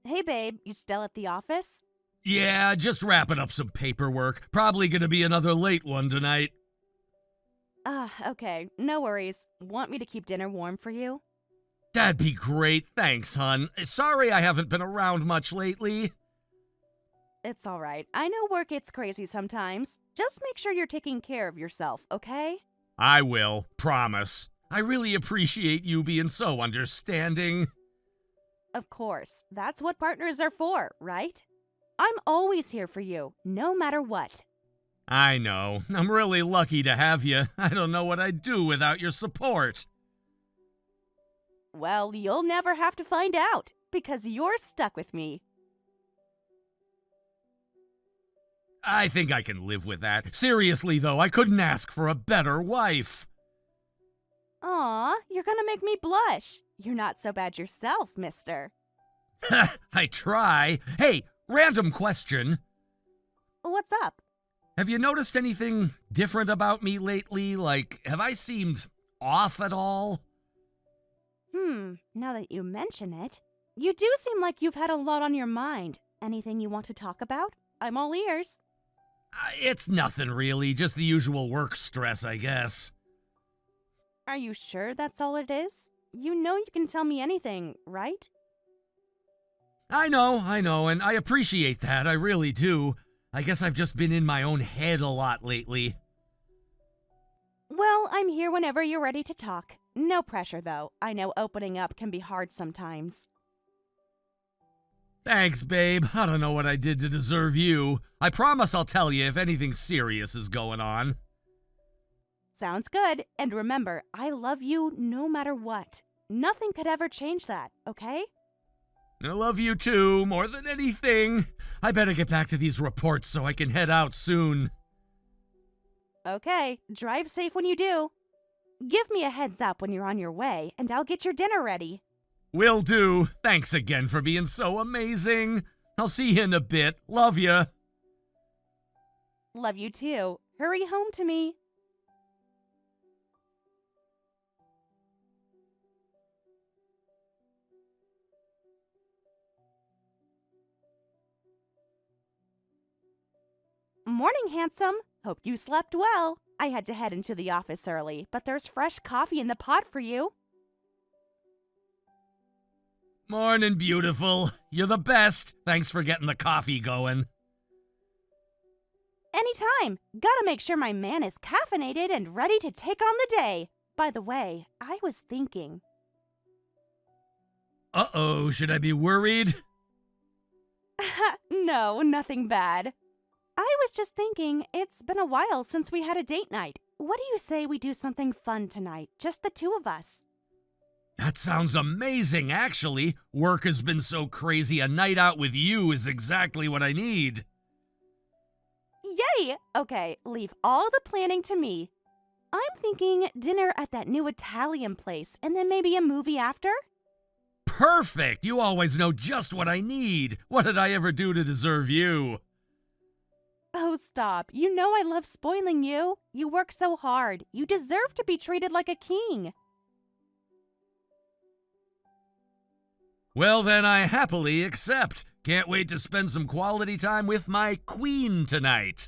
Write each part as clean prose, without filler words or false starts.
Hey babe, you still at the office? Yeah, just wrapping up some paperwork. Probably gonna be another late one tonight. Okay, no worries. Want me to keep dinner warm for you? That'd be great, thanks, hun. Sorry I haven't been around much lately. It's alright. I know work gets crazy sometimes. Just make sure you're taking care of yourself, okay? I will, promise. I really appreciate you being so understanding. Of course, that's what partners are for, right? I'm always here for you, no matter what. I know. I'm really lucky to have you. I don't know what I'd do without your support. Well, you'll never have to find out, because you're stuck with me. I think I can live with that. Seriously, though, I couldn't ask for a better wife. Aw, you're gonna make me blush. You're not so bad yourself, mister. I try. Hey, random question. What's up? Have you noticed anything different about me lately? Like, have I seemed off at all? Now that you mention it, you do seem like you've had a lot on your mind. Anything you want to talk about? I'm all ears. It's nothing really, just the usual work stress, I guess. Are you sure that's all it is? You know you can tell me anything, right? I know, and I appreciate that, I really do. I guess I've just been in my own head a lot lately. Well, I'm here whenever you're ready to talk. No pressure, though. I know opening up can be hard sometimes. Thanks, babe. I don't know what I did to deserve you. I promise I'll tell you if anything serious is going on. Sounds good. And remember, I love you no matter what. Nothing could ever change that, okay? I love you too, more than anything. I better get back to these reports so I can head out soon. Okay, drive safe when you do. Give me a heads up when you're on your way, and I'll get your dinner ready. Will do. Thanks again for being so amazing. I'll see you in a bit. Love ya. Love you too. Hurry home to me. Morning, handsome. Hope you slept well. I had to head into the office early, but there's fresh coffee in the pot for you. Morning, beautiful. You're the best. Thanks for getting the coffee going. Anytime. Gotta make sure my man is caffeinated and ready to take on the day. By the way, I was thinking. Uh-oh, should I be worried? No, nothing bad. I was just thinking, it's been a while since we had a date night. What do you say we do something fun tonight, just the two of us? That sounds amazing, actually. Work has been so crazy, a night out with you is exactly what I need. Yay! Okay, leave all the planning to me. I'm thinking dinner at that new Italian place, and then maybe a movie after? Perfect! You always know just what I need. What did I ever do to deserve you? Oh, stop. You know I love spoiling you. You work so hard. You deserve to be treated like a king. Well, then I happily accept. Can't wait to spend some quality time with my queen tonight.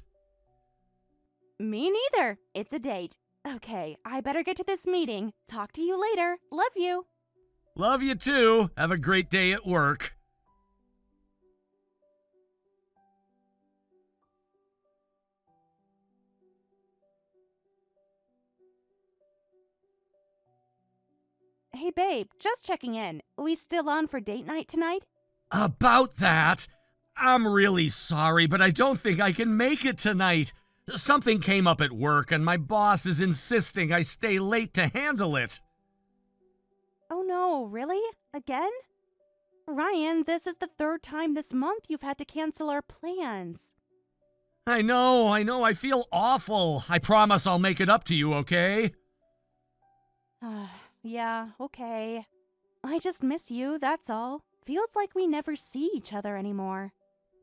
Me neither. It's a date. Okay, I better get to this meeting. Talk to you later. Love you. Love you too. Have a great day at work. Hey, babe, just checking in. We still on for date night tonight? About that, I'm really sorry, but I don't think I can make it tonight. Something came up at work, and my boss is insisting I stay late to handle it. Oh no, really? Again? Ryan, this is the third time this month you've had to cancel our plans. I know, I feel awful. I promise I'll make it up to you, okay? Yeah, okay. I just miss you, that's all. Feels like we never see each other anymore.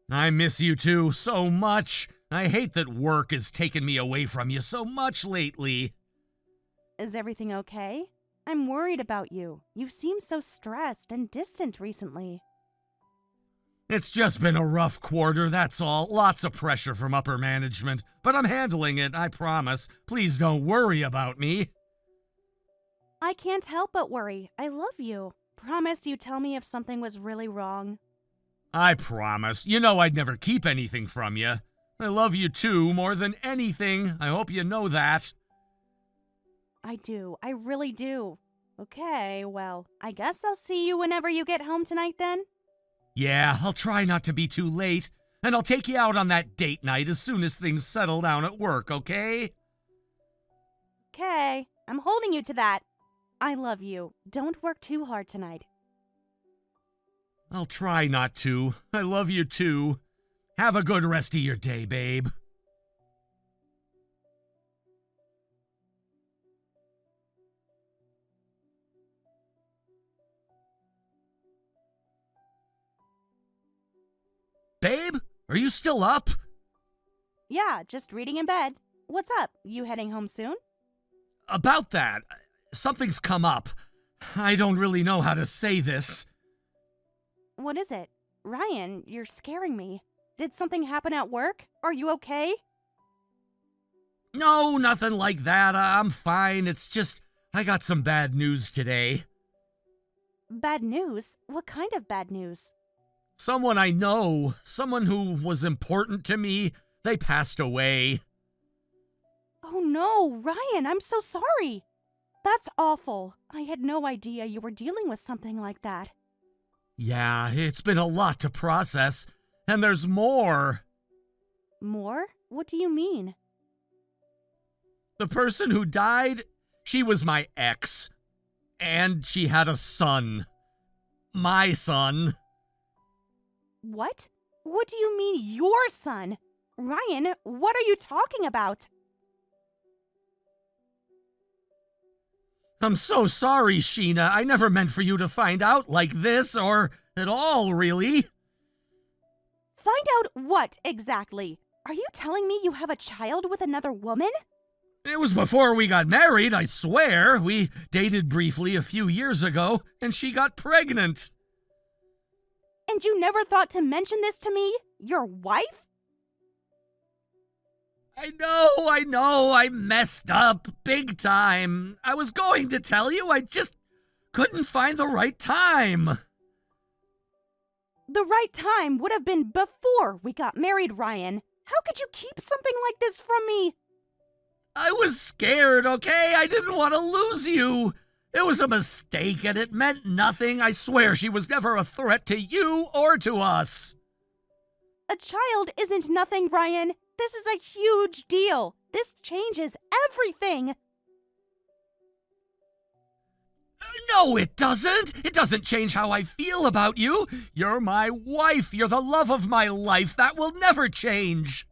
I miss you too, so much. I hate that work has taken me away from you so much lately. Is everything okay? I'm worried about you. You seem so stressed and distant recently. It's just been a rough quarter, that's all. Lots of pressure from upper management. But I'm handling it, I promise. Please don't worry about me. I can't help but worry. I love you. Promise you tell me if something was really wrong. I promise. You know I'd never keep anything from you. I love you too, more than anything. I hope you know that. I do. I really do. Okay, well, I guess I'll see you whenever you get home tonight then. Yeah, I'll try not to be too late. And I'll take you out on that date night as soon as things settle down at work, okay? Okay, I'm holding you to that. I love you. Don't work too hard tonight. I'll try not to. I love you too. Have a good rest of your day, babe. Babe, are you still up? Yeah, just reading in bed. What's up? You heading home soon? About that, something's come up. I don't really know how to say this. What is it? Ryan, you're scaring me. Did something happen at work? Are you okay? No, nothing like that. I'm fine. It's just, I got some bad news today. Bad news? What kind of bad news? Someone I know, someone who was important to me, they passed away. Oh no, Ryan, I'm so sorry. That's awful. I had no idea you were dealing with something like that. Yeah, it's been a lot to process, and there's more. More? What do you mean? The person who died, she was my ex. And she had a son. My son. What? What do you mean, your son? Ryan, what are you talking about? I'm so sorry, Sheena. I never meant for you to find out like this, or at all, really. Find out what, exactly? Are you telling me you have a child with another woman? It was before we got married, I swear. We dated briefly a few years ago, and she got pregnant. And you never thought to mention this to me? Your wife? I know, I messed up, big time. I was going to tell you, I just couldn't find the right time. The right time would have been before we got married, Ryan. How could you keep something like this from me? I was scared, okay? I didn't want to lose you. It was a mistake and it meant nothing. I swear she was never a threat to you or to us. A child isn't nothing, Ryan. This is a huge deal. This changes everything. No, it doesn't. It doesn't change how I feel about you. You're my wife. You're the love of my life. That will never change.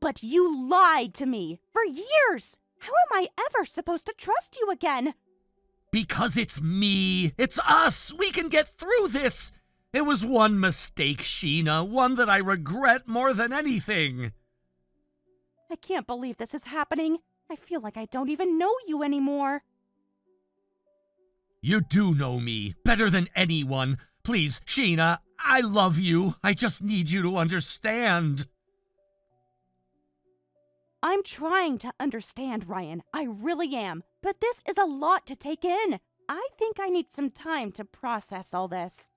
But you lied to me for years. How am I ever supposed to trust you again? Because it's me. It's us. We can get through this. It was one mistake, Sheena, one that I regret more than anything. I can't believe this is happening. I feel like I don't even know you anymore. You do know me better than anyone. Please, Sheena, I love you. I just need you to understand. I'm trying to understand, Ryan. I really am. But this is a lot to take in. I think I need some time to process all this.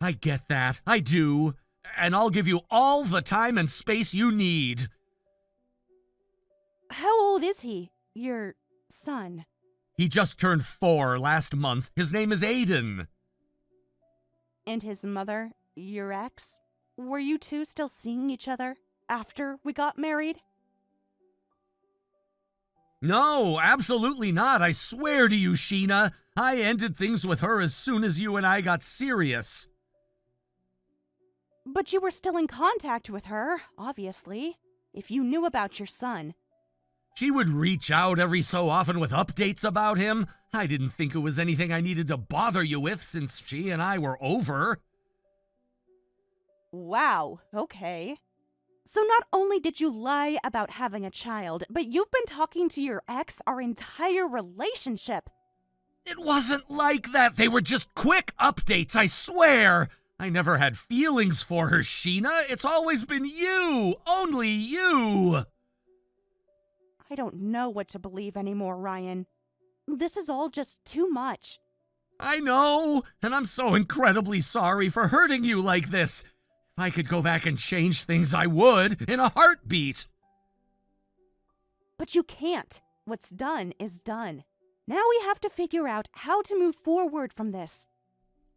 I get that. I do. And I'll give you all the time and space you need. How old is he? Your son? He just turned 4 last month. His name is Aiden. And his mother, your ex? Were you two still seeing each other after we got married? No, absolutely not. I swear to you, Sheena. I ended things with her as soon as you and I got serious. But you were still in contact with her, obviously, if you knew about your son. She would reach out every so often with updates about him. I didn't think it was anything I needed to bother you with since she and I were over. Wow, okay. So not only did you lie about having a child, but you've been talking to your ex our entire relationship. It wasn't like that. They were just quick updates, I swear. I never had feelings for her, Sheena. It's always been you. Only you. I don't know what to believe anymore, Ryan. This is all just too much. I know, and I'm so incredibly sorry for hurting you like this. If I could go back and change things, I would, in a heartbeat. But you can't. What's done is done. Now we have to figure out how to move forward from this.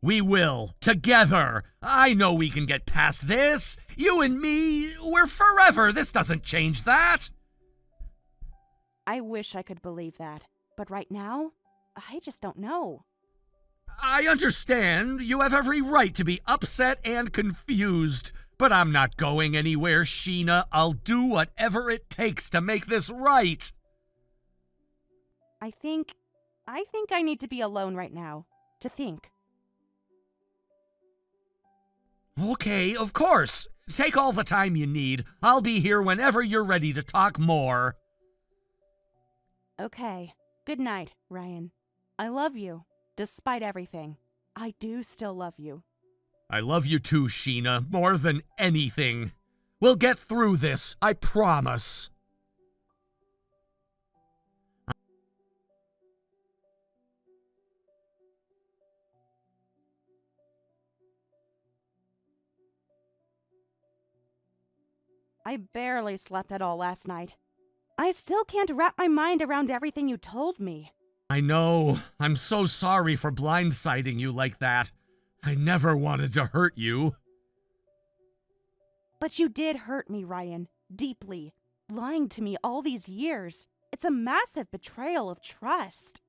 We will, together. I know we can get past this. You and me, we're forever. This doesn't change that. I wish I could believe that, but right now, I just don't know. I understand. You have every right to be upset and confused. But I'm not going anywhere, Sheena. I'll do whatever it takes to make this right. I think I need to be alone right now, to think. Okay, of course. Take all the time you need. I'll be here whenever you're ready to talk more. Okay. Good night, Ryan. I love you, despite everything. I do still love you. I love you too, Sheena, more than anything. We'll get through this, I promise. I barely slept at all last night. I still can't wrap my mind around everything you told me. I know. I'm so sorry for blindsiding you like that. I never wanted to hurt you. But you did hurt me, Ryan. Deeply. Lying to me all these years. It's a massive betrayal of trust.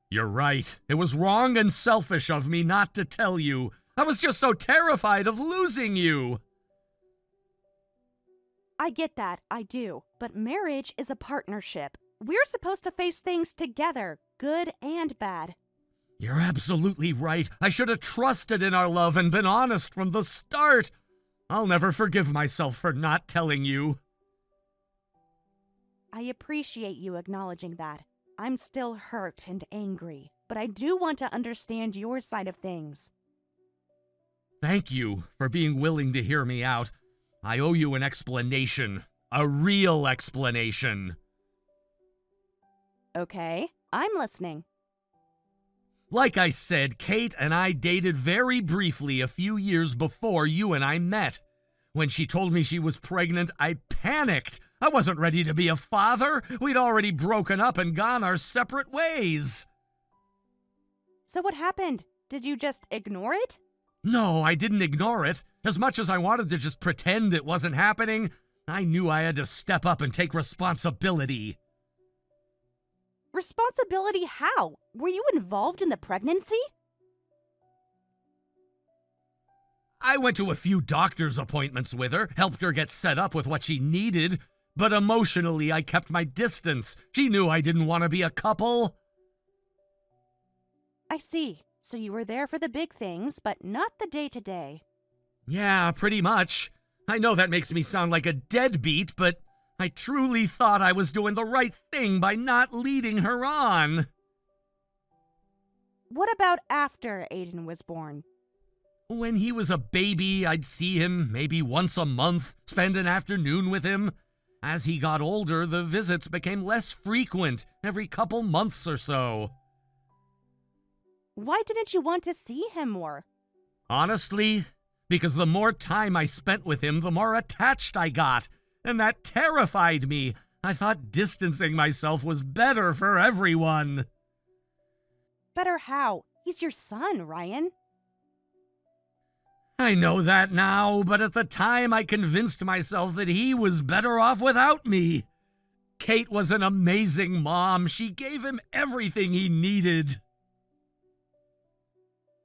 You're right. It was wrong and selfish of me not to tell you. I was just so terrified of losing you. I get that, I do. But marriage is a partnership. We're supposed to face things together, good and bad. You're absolutely right. I should have trusted in our love and been honest from the start. I'll never forgive myself for not telling you. I appreciate you acknowledging that. I'm still hurt and angry, but I do want to understand your side of things. Thank you for being willing to hear me out. I owe you an explanation. A real explanation. Okay, I'm listening. Like I said, Kate and I dated very briefly a few years before you and I met. When she told me she was pregnant, I panicked. I wasn't ready to be a father. We'd already broken up and gone our separate ways. So what happened? Did you just ignore it? No, I didn't ignore it. As much as I wanted to just pretend it wasn't happening, I knew I had to step up and take responsibility. Responsibility how? Were you involved in the pregnancy? I went to a few doctor's appointments with her, helped her get set up with what she needed, but emotionally I kept my distance. She knew I didn't want to be a couple. I see. So you were there for the big things, but not the day-to-day. Yeah, pretty much. I know that makes me sound like a deadbeat, but I truly thought I was doing the right thing by not leading her on. What about after Aiden was born? When he was a baby, I'd see him maybe once a month, spend an afternoon with him. As he got older, the visits became less frequent, every couple months or so. Why didn't you want to see him more? Honestly, because the more time I spent with him, the more attached I got, and that terrified me. I thought distancing myself was better for everyone. Better how? He's your son, Ryan. I know that now, but at the time I convinced myself that he was better off without me. Kate was an amazing mom. She gave him everything he needed.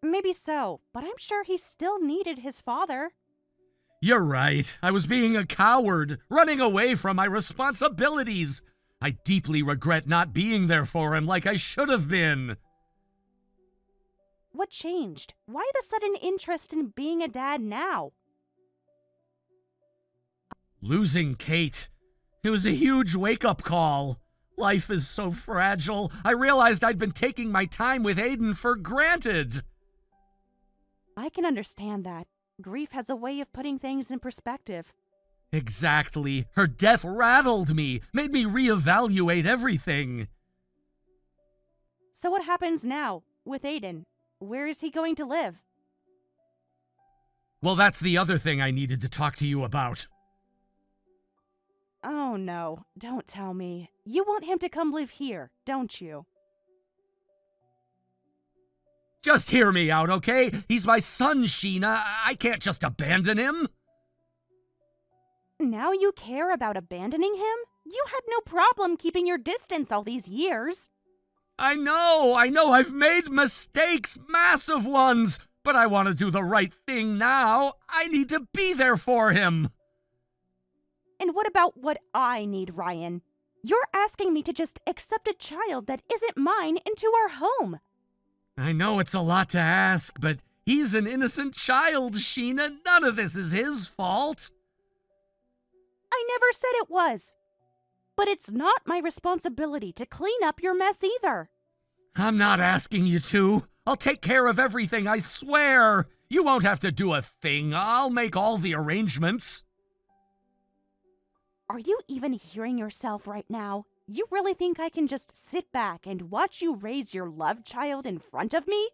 Maybe so, but I'm sure he still needed his father. You're right. I was being a coward, running away from my responsibilities. I deeply regret not being there for him like I should have been. What changed? Why the sudden interest in being a dad now? Losing Kate. It was a huge wake-up call. Life is so fragile. I realized I'd been taking my time with Aiden for granted. I can understand that. Grief has a way of putting things in perspective. Exactly. Her death rattled me, made me reevaluate everything. So what happens now with Aiden? Where is he going to live? Well, that's the other thing I needed to talk to you about. Oh no, don't tell me. You want him to come live here, don't you? Just hear me out, okay? He's my son, Sheena. I can't just abandon him. Now you care about abandoning him? You had no problem keeping your distance all these years. I know. I've made mistakes, massive ones. But I want to do the right thing now. I need to be there for him. And what about what I need, Ryan? You're asking me to just accept a child that isn't mine into our home. I know it's a lot to ask, but he's an innocent child, Sheena. None of this is his fault. I never said it was. But it's not my responsibility to clean up your mess either. I'm not asking you to. I'll take care of everything, I swear. You won't have to do a thing. I'll make all the arrangements. Are you even hearing yourself right now? You really think I can just sit back and watch you raise your love child in front of me?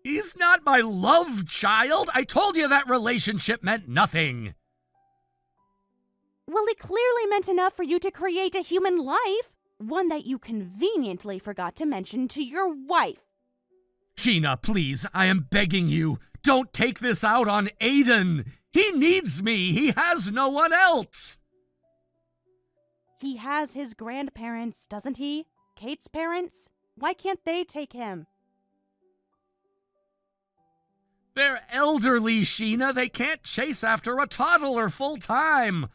He's not my love child. I told you that relationship meant nothing. Well, it clearly meant enough for you to create a human life. One that you conveniently forgot to mention to your wife. Sheena, please, I am begging you. Don't take this out on Aiden. He needs me. He has no one else. He has his grandparents, doesn't he? Kate's parents? Why can't they take him? They're elderly, Sheena. They can't chase after a toddler full time.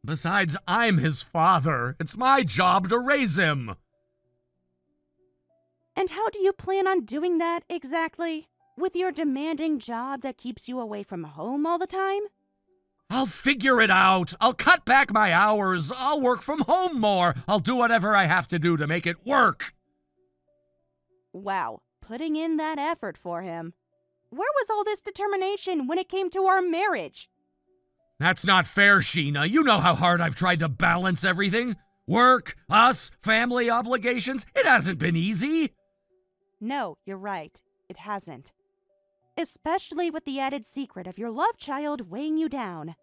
Besides, I'm his father. It's my job to raise him. And how do you plan on doing that exactly? With your demanding job that keeps you away from home all the time? I'll figure it out. I'll cut back my hours. I'll work from home more. I'll do whatever I have to do to make it work. Wow, putting in that effort for him. Where was all this determination when it came to our marriage? That's not fair, Sheena. You know how hard I've tried to balance everything. Work, us, family obligations. It hasn't been easy. No, you're right. It hasn't. Especially with the added secret of your love child weighing you down.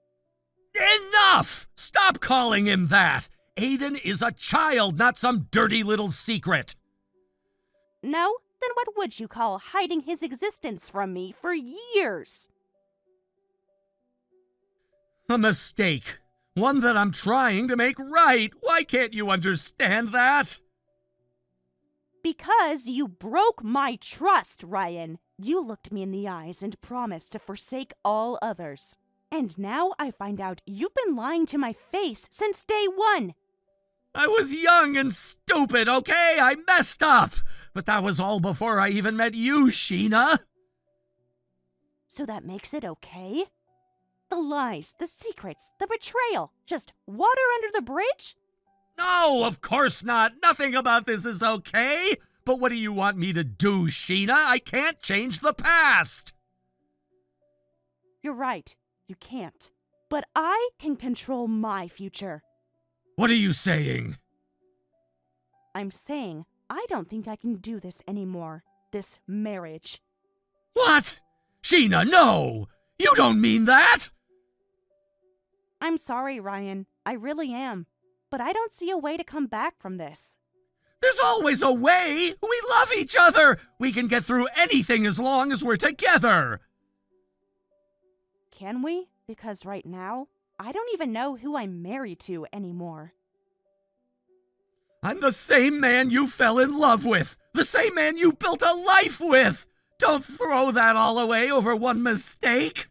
Enough! Stop calling him that. Aiden is a child, not some dirty little secret. No? Then what would you call hiding his existence from me for years? A mistake. One that I'm trying to make right. Why can't you understand that? Because you broke my trust, Ryan. You looked me in the eyes and promised to forsake all others. And now I find out you've been lying to my face since day one. I was young and stupid, okay? I messed up. But that was all before I even met you, Sheena. So that makes it okay? The lies, the secrets, the betrayal. Just water under the bridge? No, of course not. Nothing about this is okay. But what do you want me to do, Sheena? I can't change the past. You're right. You can't. But I can control my future. What are you saying? I'm saying I don't think I can do this anymore. This marriage. What? Sheena, no! You don't mean that! I'm sorry, Ryan. I really am. But I don't see a way to come back from this. There's always a way! We love each other! We can get through anything as long as we're together! Can we? Because right now, I don't even know who I'm married to anymore. I'm the same man you fell in love with! The same man you built a life with! Don't throw that all away over one mistake!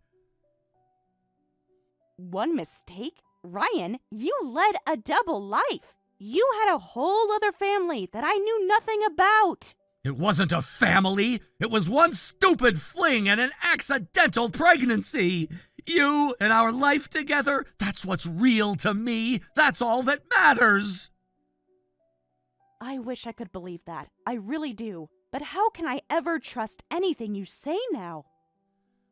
One mistake? Ryan, you led a double life. You had a whole other family that I knew nothing about. It wasn't a family. It was one stupid fling and an accidental pregnancy. You and our life together, that's what's real to me. That's all that matters. I wish I could believe that. I really do. But how can I ever trust anything you say now?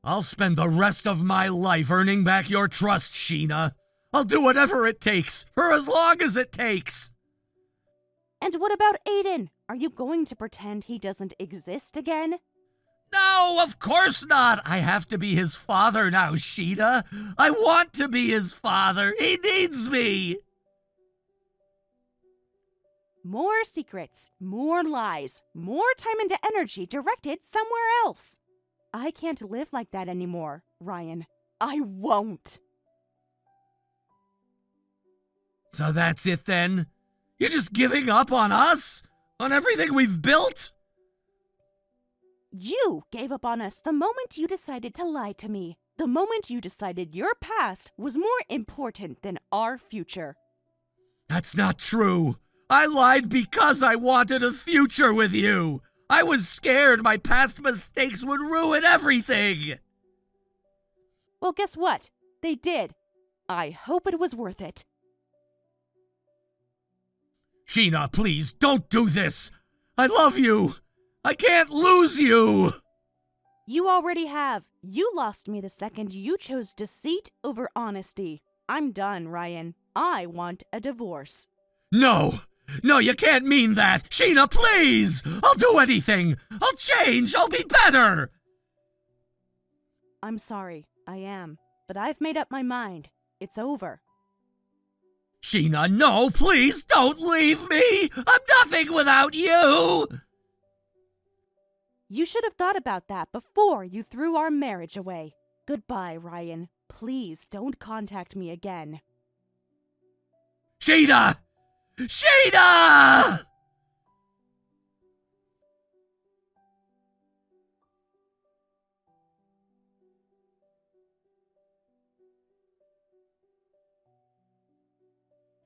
I'll spend the rest of my life earning back your trust, Sheena. I'll do whatever it takes, for as long as it takes. And what about Aiden? Are you going to pretend he doesn't exist again? No, of course not. I have to be his father now, Sheena. I want to be his father. He needs me. More secrets, more lies, more time and energy directed somewhere else. I can't live like that anymore, Ryan. I won't. So that's it then? You're just giving up on us? On everything we've built? You gave up on us the moment you decided to lie to me. The moment you decided your past was more important than our future. That's not true. I lied because I wanted a future with you. I was scared my past mistakes would ruin everything. Well, guess what? They did. I hope it was worth it. Sheena, please, don't do this. I love you. I can't lose you. You already have. You lost me the second you chose deceit over honesty. I'm done, Ryan. I want a divorce. No, you can't mean that. Sheena, please. I'll do anything. I'll change. I'll be better. I'm sorry, I am. But I've made up my mind. It's over. Sheena, no, please don't leave me. I'm nothing without you. You should have thought about that before you threw our marriage away. Goodbye, Ryan. Please don't contact me again. Sheena! Sheena!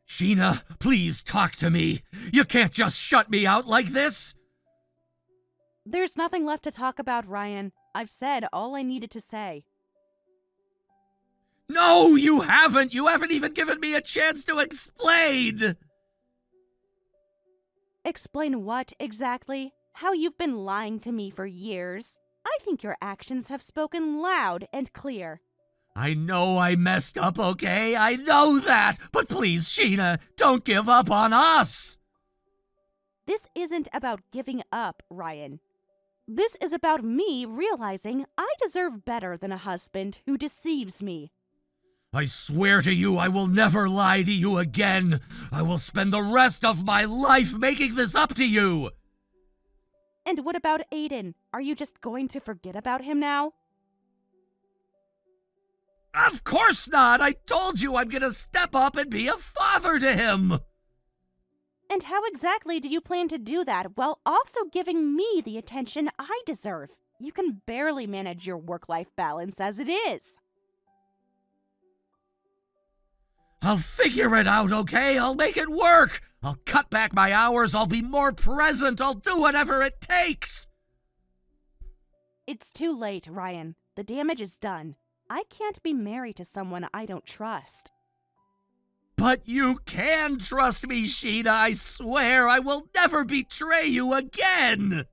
Sheena, please talk to me. You can't just shut me out like this. There's nothing left to talk about, Ryan. I've said all I needed to say. No, you haven't. You haven't even given me a chance to explain. Explain what exactly? How you've been lying to me for years? I think your actions have spoken loud and clear. I know I messed up, okay? I know that. But please, Sheena, don't give up on us. This isn't about giving up, Ryan. This is about me realizing I deserve better than a husband who deceives me. I swear to you I will never lie to you again. I will spend the rest of my life making this up to you. And what about Aiden? Are you just going to forget about him now? Of course not. I told you I'm gonna step up and be a father to him. And how exactly do you plan to do that while also giving me the attention I deserve? You can barely manage your work-life balance as it is. I'll figure it out, okay? I'll make it work. I'll cut back my hours. I'll be more present. I'll do whatever it takes. It's too late, Ryan. The damage is done. I can't be married to someone I don't trust. But you can trust me, Sheena. I swear I will never betray you again.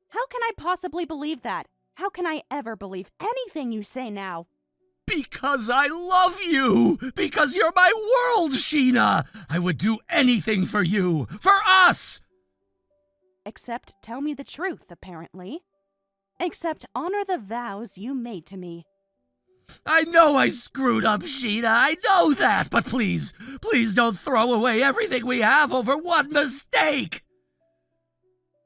How can I possibly believe that? How can I ever believe anything you say now? Because I love you! Because you're my world, Sheena! I would do anything for you! For us! Except tell me the truth, apparently. Except honor the vows you made to me. I know I screwed up, Sheena. I know that. But please don't throw away everything we have over one mistake.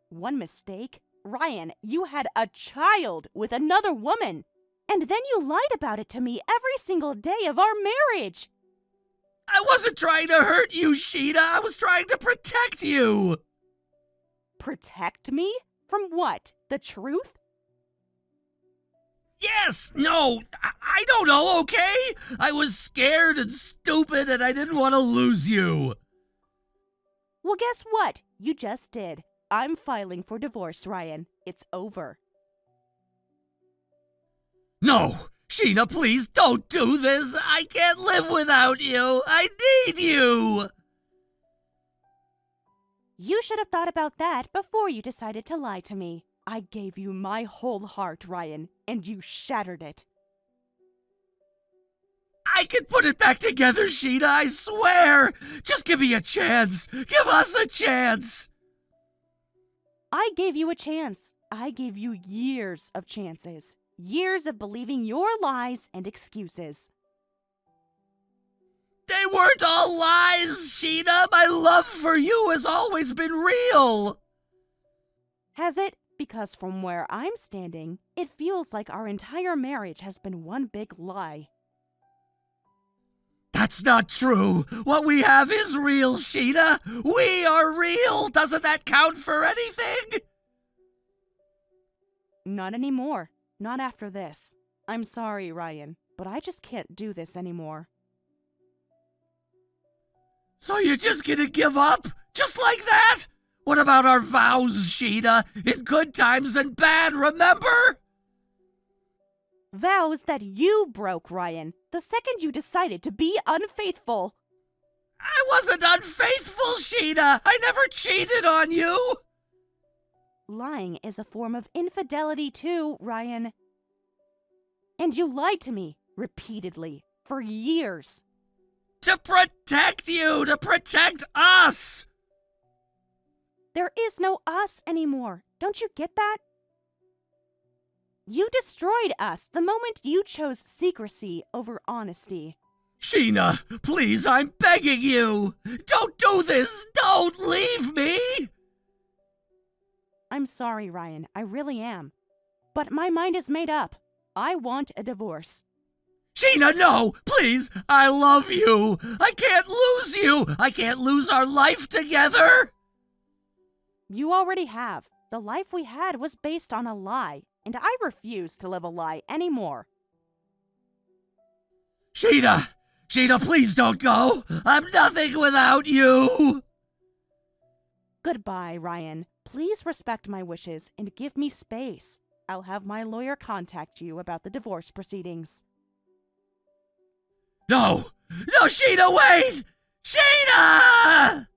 One mistake? Ryan, you had a child with another woman. And then you lied about it to me every single day of our marriage. I wasn't trying to hurt you, Sheena. I was trying to protect you. Protect me? From what? The truth? Yes, no, I don't know, okay? I was scared and stupid and I didn't want to lose you. Well, guess what? You just did. I'm filing for divorce, Ryan. It's over. No! Sheena, please don't do this! I can't live without you! I need you! You should have thought about that before you decided to lie to me. I gave you my whole heart, Ryan, and you shattered it. I can put it back together, Sheena, I swear! Just give me a chance! Give us a chance! I gave you a chance. I gave you years of chances. Years of believing your lies and excuses. They weren't all lies, Sheena! My love for you has always been real! Has it? Because from where I'm standing, it feels like our entire marriage has been one big lie. That's not true! What we have is real, Sheena! We are real! Doesn't that count for anything? Not anymore. Not after this. I'm sorry, Ryan, but I just can't do this anymore. So you're just gonna give up? Just like that? What about our vows, Sheena? In good times and bad, remember? Vows that you broke, Ryan, the second you decided to be unfaithful. I wasn't unfaithful, Sheena! I never cheated on you! Lying is a form of infidelity too, Ryan. And you lied to me, repeatedly, for years. To protect you! To protect us! There is no us anymore. Don't you get that? You destroyed us the moment you chose secrecy over honesty. Sheena, please, I'm begging you! Don't do this! Don't leave me! I'm sorry, Ryan. I really am. But my mind is made up. I want a divorce. Sheena, no! Please! I love you! I can't lose you! I can't lose our life together! You already have. The life we had was based on a lie, and I refuse to live a lie anymore. Sheena! Sheena, please don't go! I'm nothing without you! Goodbye, Ryan. Please respect my wishes and give me space. I'll have my lawyer contact you about the divorce proceedings. No! No, Sheena, wait! Sheena!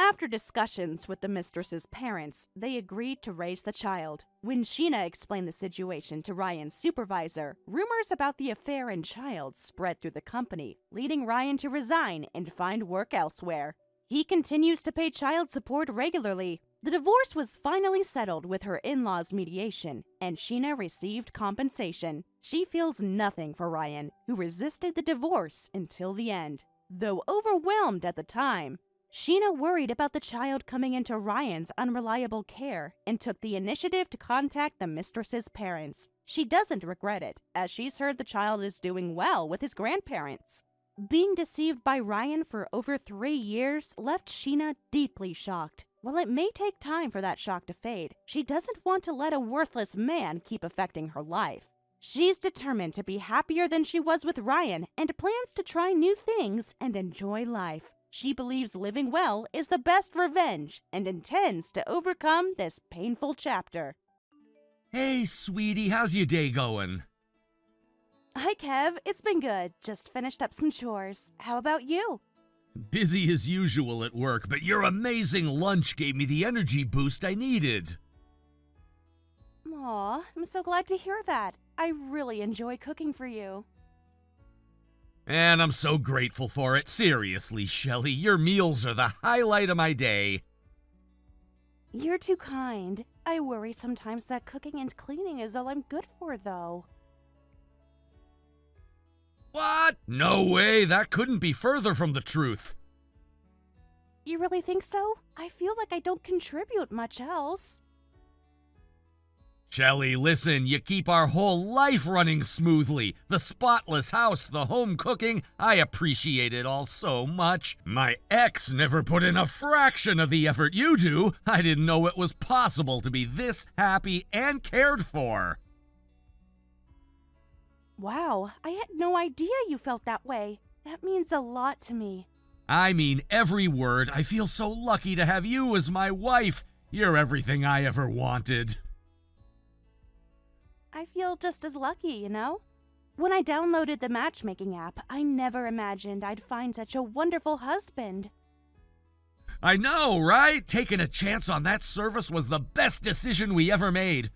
After discussions with the mistress's parents, they agreed to raise the child. When Sheena explained the situation to Ryan's supervisor, rumors about the affair and child spread through the company, leading Ryan to resign and find work elsewhere. He continues to pay child support regularly. The divorce was finally settled with her in-laws' mediation, and Sheena received compensation. She feels nothing for Ryan, who resisted the divorce until the end. Though overwhelmed at the time, Sheena worried about the child coming into Ryan's unreliable care and took the initiative to contact the mistress's parents. She doesn't regret it, as she's heard the child is doing well with his grandparents. Being deceived by Ryan for over 3 years left Sheena deeply shocked. While it may take time for that shock to fade, she doesn't want to let a worthless man keep affecting her life. She's determined to be happier than she was with Ryan and plans to try new things and enjoy life. She believes living well is the best revenge and intends to overcome this painful chapter. Hey, sweetie, how's your day going? Hi, Kev. It's been good. Just finished up some chores. How about you? Busy as usual at work, but your amazing lunch gave me the energy boost I needed. Aw, I'm so glad to hear that. I really enjoy cooking for you. And I'm so grateful for it. Seriously, Shelley, your meals are the highlight of my day. You're too kind. I worry sometimes that cooking and cleaning is all I'm good for, though. What? No way, that couldn't be further from the truth. You really think so? I feel like I don't contribute much else. Shelley, listen, you keep our whole life running smoothly. The spotless house, the home cooking, I appreciate it all so much. My ex never put in a fraction of the effort you do. I didn't know it was possible to be this happy and cared for. Wow, I had no idea you felt that way. That means a lot to me. I mean every word. I feel so lucky to have you as my wife. You're everything I ever wanted. I feel just as lucky, you know? When I downloaded the matchmaking app, I never imagined I'd find such a wonderful husband. I know, right? Taking a chance on that service was the best decision we ever made.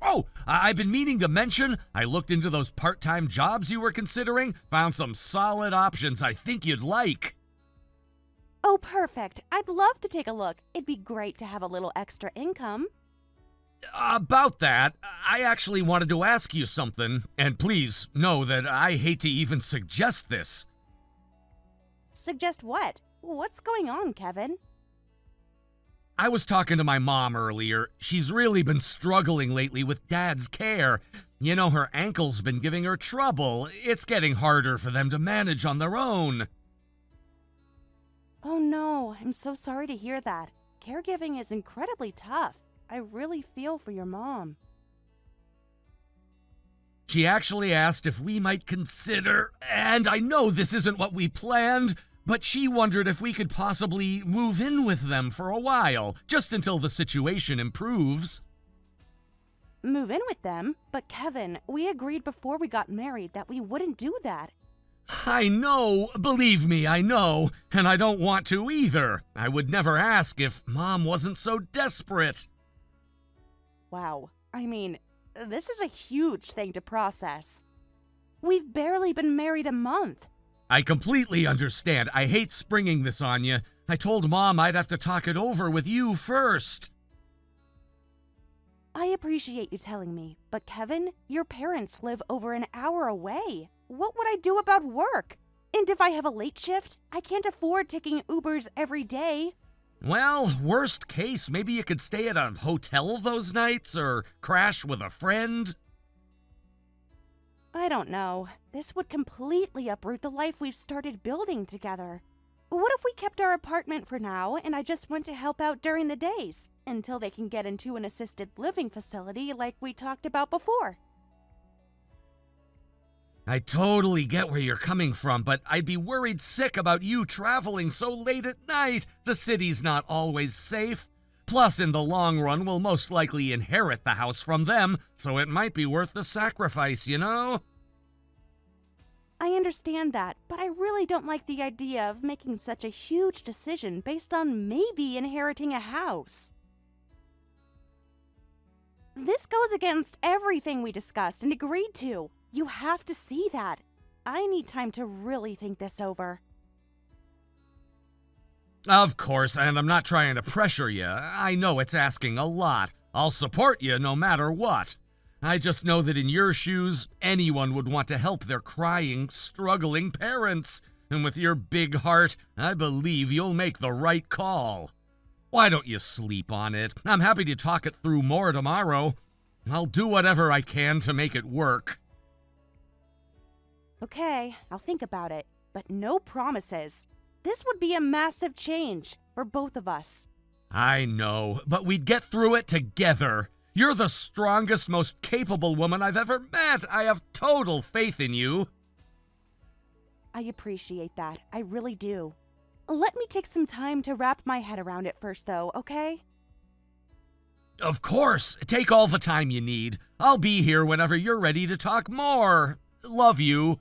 Oh, I've been meaning to mention, I looked into those part-time jobs you were considering, found some solid options I think you'd like. Oh, perfect. I'd love to take a look. It'd be great to have a little extra income. About that, I actually wanted to ask you something, and please know that I hate to even suggest this. Suggest what? What's going on, Kevin? I was talking to my mom earlier. She's really been struggling lately with Dad's care. You know, her ankle's been giving her trouble. It's getting harder for them to manage on their own. Oh no, I'm so sorry to hear that. Caregiving is incredibly tough. I really feel for your mom. She actually asked if we might consider, and I know this isn't what we planned, but she wondered if we could possibly move in with them for a while, just until the situation improves. Move in with them? But Kevin, we agreed before we got married that we wouldn't do that. I know, believe me, I know, and I don't want to either. I would never ask if Mom wasn't so desperate. Wow, I mean, this is a huge thing to process. We've barely been married a month. I completely understand. I hate springing this on you. I told Mom I'd have to talk it over with you first. I appreciate you telling me, but Kevin, your parents live over an hour away. What would I do about work? And if I have a late shift, I can't afford taking Ubers every day. Well, worst case, maybe you could stay at a hotel those nights or crash with a friend. I don't know. This would completely uproot the life we've started building together. What if we kept our apartment for now and I just went to help out during the days until they can get into an assisted living facility like we talked about before? I totally get where you're coming from, but I'd be worried sick about you traveling so late at night. The city's not always safe. Plus, in the long run, we'll most likely inherit the house from them, so it might be worth the sacrifice, you know? I understand that, but I really don't like the idea of making such a huge decision based on maybe inheriting a house. This goes against everything we discussed and agreed to. You have to see that. I need time to really think this over. Of course, and I'm not trying to pressure you. I know it's asking a lot. I'll support you no matter what. I just know that in your shoes, anyone would want to help their crying, struggling parents. And with your big heart, I believe you'll make the right call. Why don't you sleep on it? I'm happy to talk it through more tomorrow. I'll do whatever I can to make it work. Okay, I'll think about it, but no promises. This would be a massive change for both of us. I know, but we'd get through it together. You're the strongest, most capable woman I've ever met. I have total faith in you. I appreciate that. I really do. Let me take some time to wrap my head around it first, though, okay? Of course. Take all the time you need. I'll be here whenever you're ready to talk more. Love you.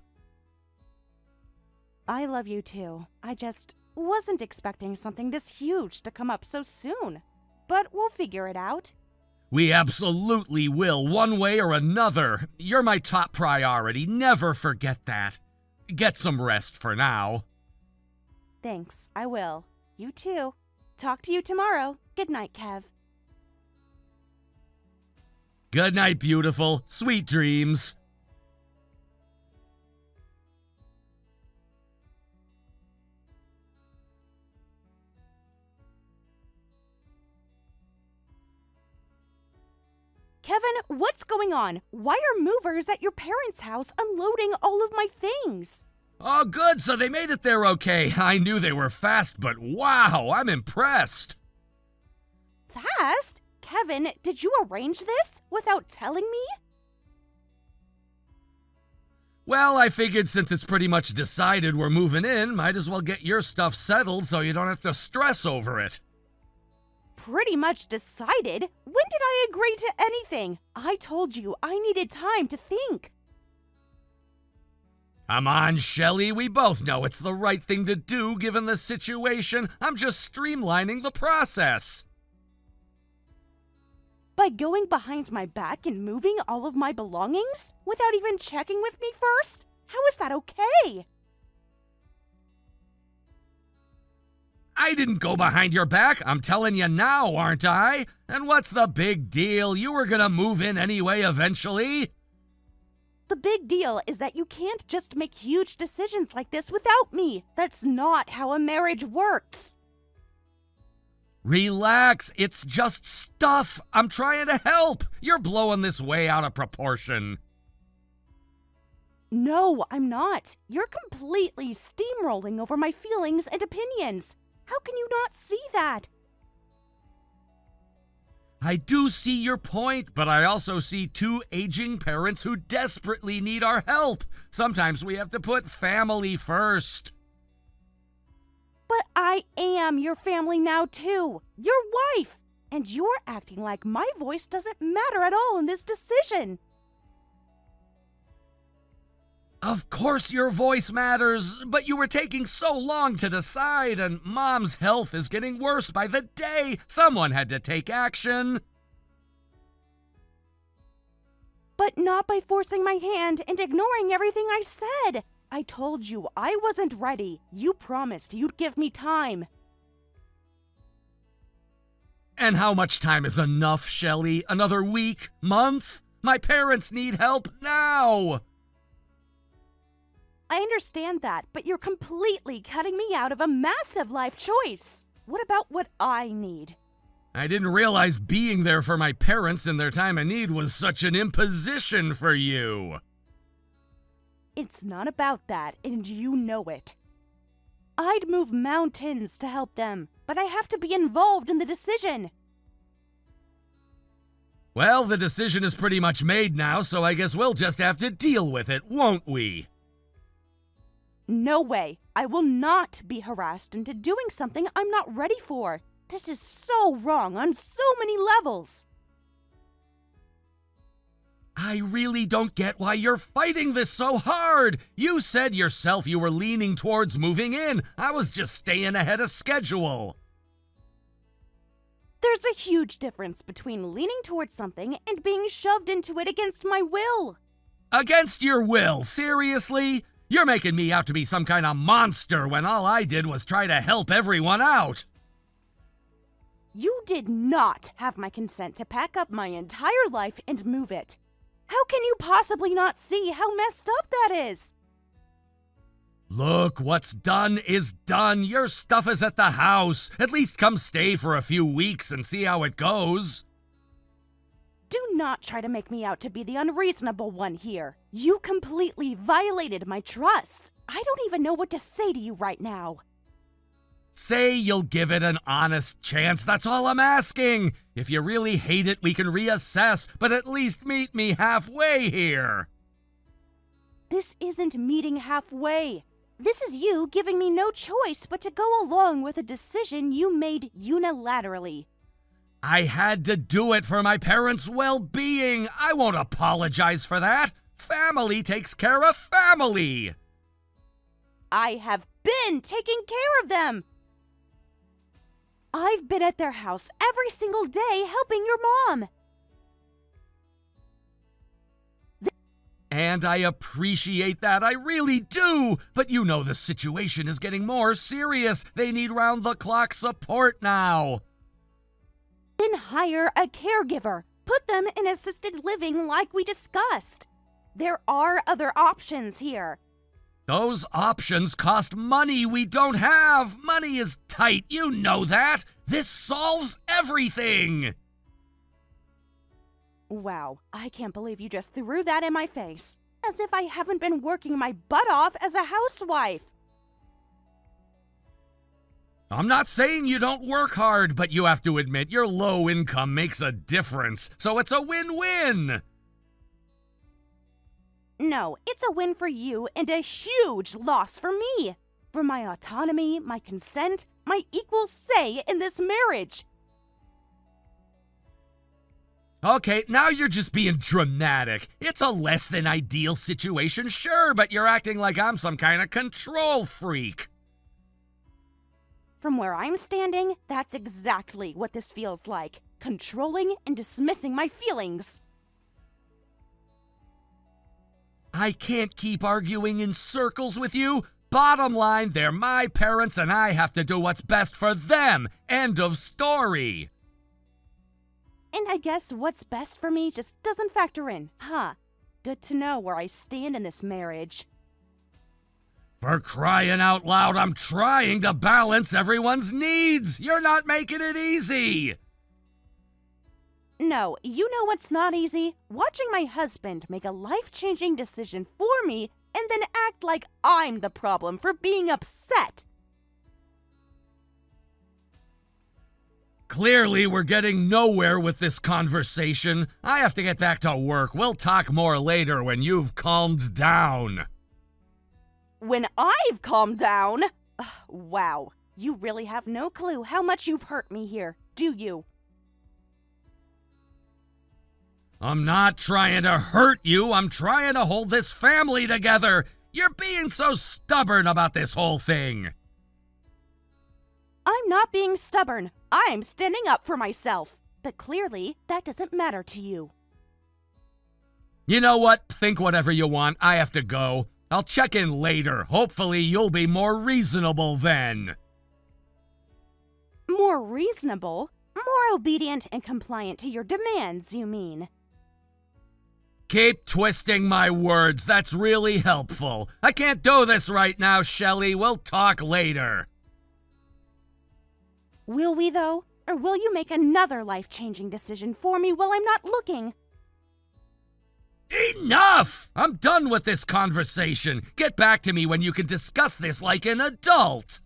I love you too. I just wasn't expecting something this huge to come up so soon. But we'll figure it out. We absolutely will, one way or another. You're my top priority. Never forget that. Get some rest for now. Thanks, I will. You too. Talk to you tomorrow. Good night, Kev. Good night, beautiful. Sweet dreams. Kevin, what's going on? Why are movers at your parents' house unloading all of my things? Oh, good, so they made it there okay. I knew they were fast, but wow, I'm impressed. Fast? Kevin, did you arrange this without telling me? Well, I figured since it's pretty much decided we're moving in, might as well get your stuff settled so you don't have to stress over it. Pretty much decided? When did I agree to anything? I told you I needed time to think. Come on, Shelley, we both know it's the right thing to do given the situation. I'm just streamlining the process. By going behind my back and moving all of my belongings without even checking with me first? How is that okay? I didn't go behind your back. I'm telling you now, aren't I? And what's the big deal? You were gonna move in anyway eventually. The big deal is that you can't just make huge decisions like this without me. That's not how a marriage works. Relax, it's just stuff. I'm trying to help. You're blowing this way out of proportion. No, I'm not. You're completely steamrolling over my feelings and opinions. How can you not see that? I do see your point, but I also see two aging parents who desperately need our help. Sometimes we have to put family first. But I am your family now, too. Your wife. And you're acting like my voice doesn't matter at all in this decision. Of course your voice matters, but you were taking so long to decide, and Mom's health is getting worse by the day. Someone had to take action. But not by forcing my hand and ignoring everything I said. I told you I wasn't ready. You promised you'd give me time. And how much time is enough, Shelley? Another week? Month? My parents need help now! I understand that, but you're completely cutting me out of a massive life choice. What about what I need? I didn't realize being there for my parents in their time of need was such an imposition for you. It's not about that, and you know it. I'd move mountains to help them, but I have to be involved in the decision. Well, the decision is pretty much made now, so I guess we'll just have to deal with it, won't we? No way. I will not be harassed into doing something I'm not ready for. This is so wrong on so many levels. I really don't get why you're fighting this so hard. You said yourself you were leaning towards moving in. I was just staying ahead of schedule. There's a huge difference between leaning towards something and being shoved into it against my will. Against your will? Seriously? You're making me out to be some kind of monster when all I did was try to help everyone out. You did not have my consent to pack up my entire life and move it. How can you possibly not see how messed up that is? Look, what's done is done. Your stuff is at the house. At least come stay for a few weeks and see how it goes. Do not try to make me out to be the unreasonable one here. You completely violated my trust. I don't even know what to say to you right now. Say you'll give it an honest chance, that's all I'm asking. If you really hate it, we can reassess, but at least meet me halfway here. This isn't meeting halfway. This is you giving me no choice but to go along with a decision you made unilaterally. I had to do it for my parents' well-being. I won't apologize for that. Family takes care of family. I have been taking care of them. I've been at their house every single day helping your mom. And I appreciate that, I really do. But you know the situation is getting more serious. They need round-the-clock support now. Then hire a caregiver. Put them in assisted living like we discussed. There are other options here. Those options cost money we don't have. Money is tight, you know that. This solves everything. Wow, I can't believe you just threw that in my face. As if I haven't been working my butt off as a housewife. I'm not saying you don't work hard, but you have to admit your low income makes a difference, so it's a win-win. No, it's a win for you and a huge loss for me. For my autonomy, my consent, my equal say in this marriage. Okay, now you're just being dramatic. It's a less than ideal situation, sure, but you're acting like I'm some kind of control freak. From where I'm standing, that's exactly what this feels like. Controlling and dismissing my feelings. I can't keep arguing in circles with you. Bottom line, they're my parents and I have to do what's best for them. End of story. And I guess what's best for me just doesn't factor in, huh? Good to know where I stand in this marriage. For crying out loud, I'm trying to balance everyone's needs. You're not making it easy. No, you know what's not easy? Watching my husband make a life-changing decision for me and then act like I'm the problem for being upset. Clearly, we're getting nowhere with this conversation. I have to get back to work. We'll talk more later when you've calmed down. When I've calmed down? Wow, you really have no clue how much you've hurt me here, do you? I'm not trying to hurt you. I'm trying to hold this family together. You're being so stubborn about this whole thing. I'm not being stubborn. I'm standing up for myself. But clearly, that doesn't matter to you. You know what? Think whatever you want. I have to go. I'll check in later. Hopefully, you'll be more reasonable then. More reasonable? More obedient and compliant to your demands, you mean? Keep twisting my words. That's really helpful. I can't do this right now, Shelley. We'll talk later. Will we, though? Or will you make another life-changing decision for me while I'm not looking? Enough! I'm done with this conversation. Get back to me when you can discuss this like an adult.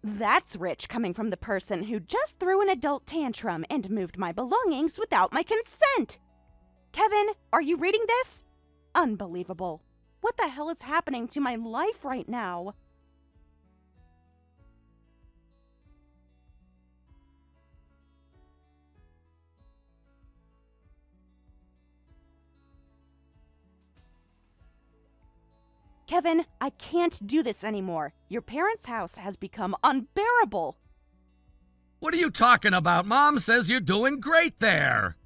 That's rich coming from the person who just threw an adult tantrum and moved my belongings without my consent. Kevin, are you reading this? Unbelievable. What the hell is happening to my life right now? Kevin, I can't do this anymore. Your parents' house has become unbearable. What are you talking about? Mom says you're doing great there.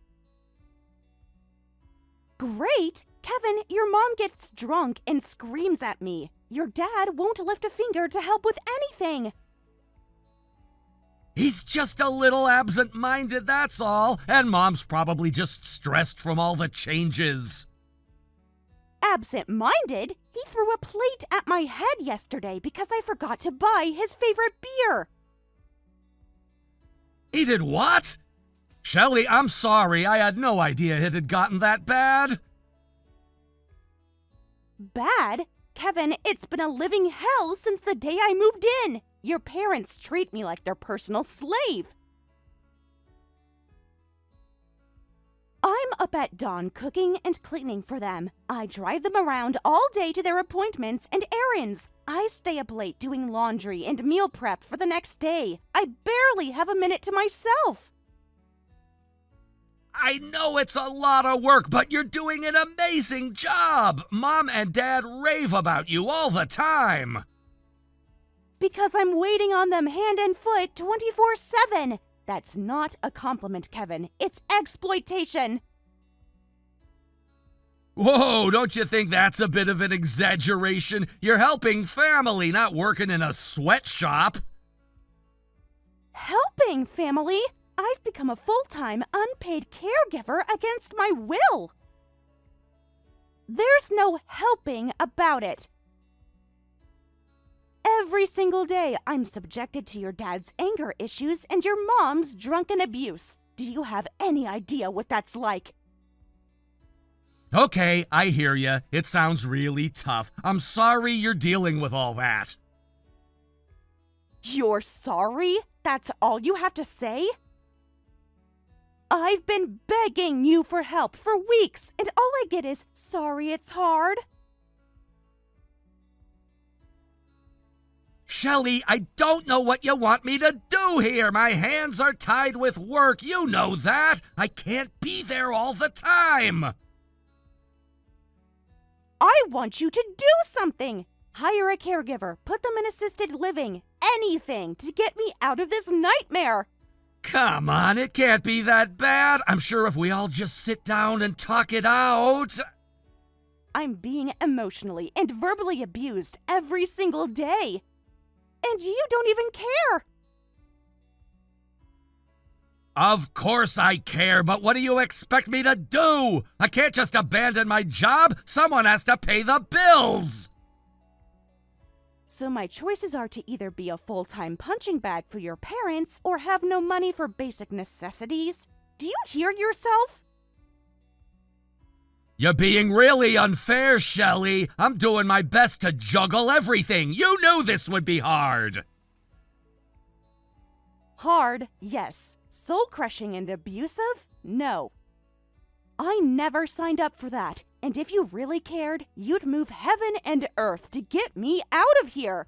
Great? Kevin, your mom gets drunk and screams at me. Your dad won't lift a finger to help with anything. He's just a little absent-minded, that's all. And Mom's probably just stressed from all the changes. Absent-minded? He threw a plate at my head yesterday because I forgot to buy his favorite beer. He did what? Shelley, I'm sorry. I had no idea it had gotten that bad. Bad? Kevin, it's been a living hell since the day I moved in. Your parents treat me like their personal slave. I'm up at dawn cooking and cleaning for them. I drive them around all day to their appointments and errands. I stay up late doing laundry and meal prep for the next day. I barely have a minute to myself. I know it's a lot of work, but you're doing an amazing job. Mom and Dad rave about you all the time. Because I'm waiting on them hand and foot 24/7. That's not a compliment, Kevin. It's exploitation. Whoa, don't you think that's a bit of an exaggeration? You're helping family, not working in a sweatshop. Helping family? I've become a full-time, unpaid caregiver against my will. There's no helping about it. Every single day, I'm subjected to your dad's anger issues and your mom's drunken abuse. Do you have any idea what that's like? Okay, I hear ya. It sounds really tough. I'm sorry you're dealing with all that. You're sorry? That's all you have to say? I've been begging you for help for weeks, and all I get is, sorry it's hard. Shelley, I don't know what you want me to do here. My hands are tied with work. You know that. I can't be there all the time. I want you to do something. Hire a caregiver, put them in assisted living, anything to get me out of this nightmare. Come on, it can't be that bad. I'm sure if we all just sit down and talk it out. I'm being emotionally and verbally abused every single day. And you don't even care. Of course I care, but what do you expect me to do? I can't just abandon my job. Someone has to pay the bills. So my choices are to either be a full-time punching bag for your parents or have no money for basic necessities. Do you hear yourself? You're being really unfair, Shelley. I'm doing my best to juggle everything. You knew this would be hard. Hard, yes. Soul-crushing and abusive? No. I never signed up for that, and if you really cared, you'd move heaven and earth to get me out of here.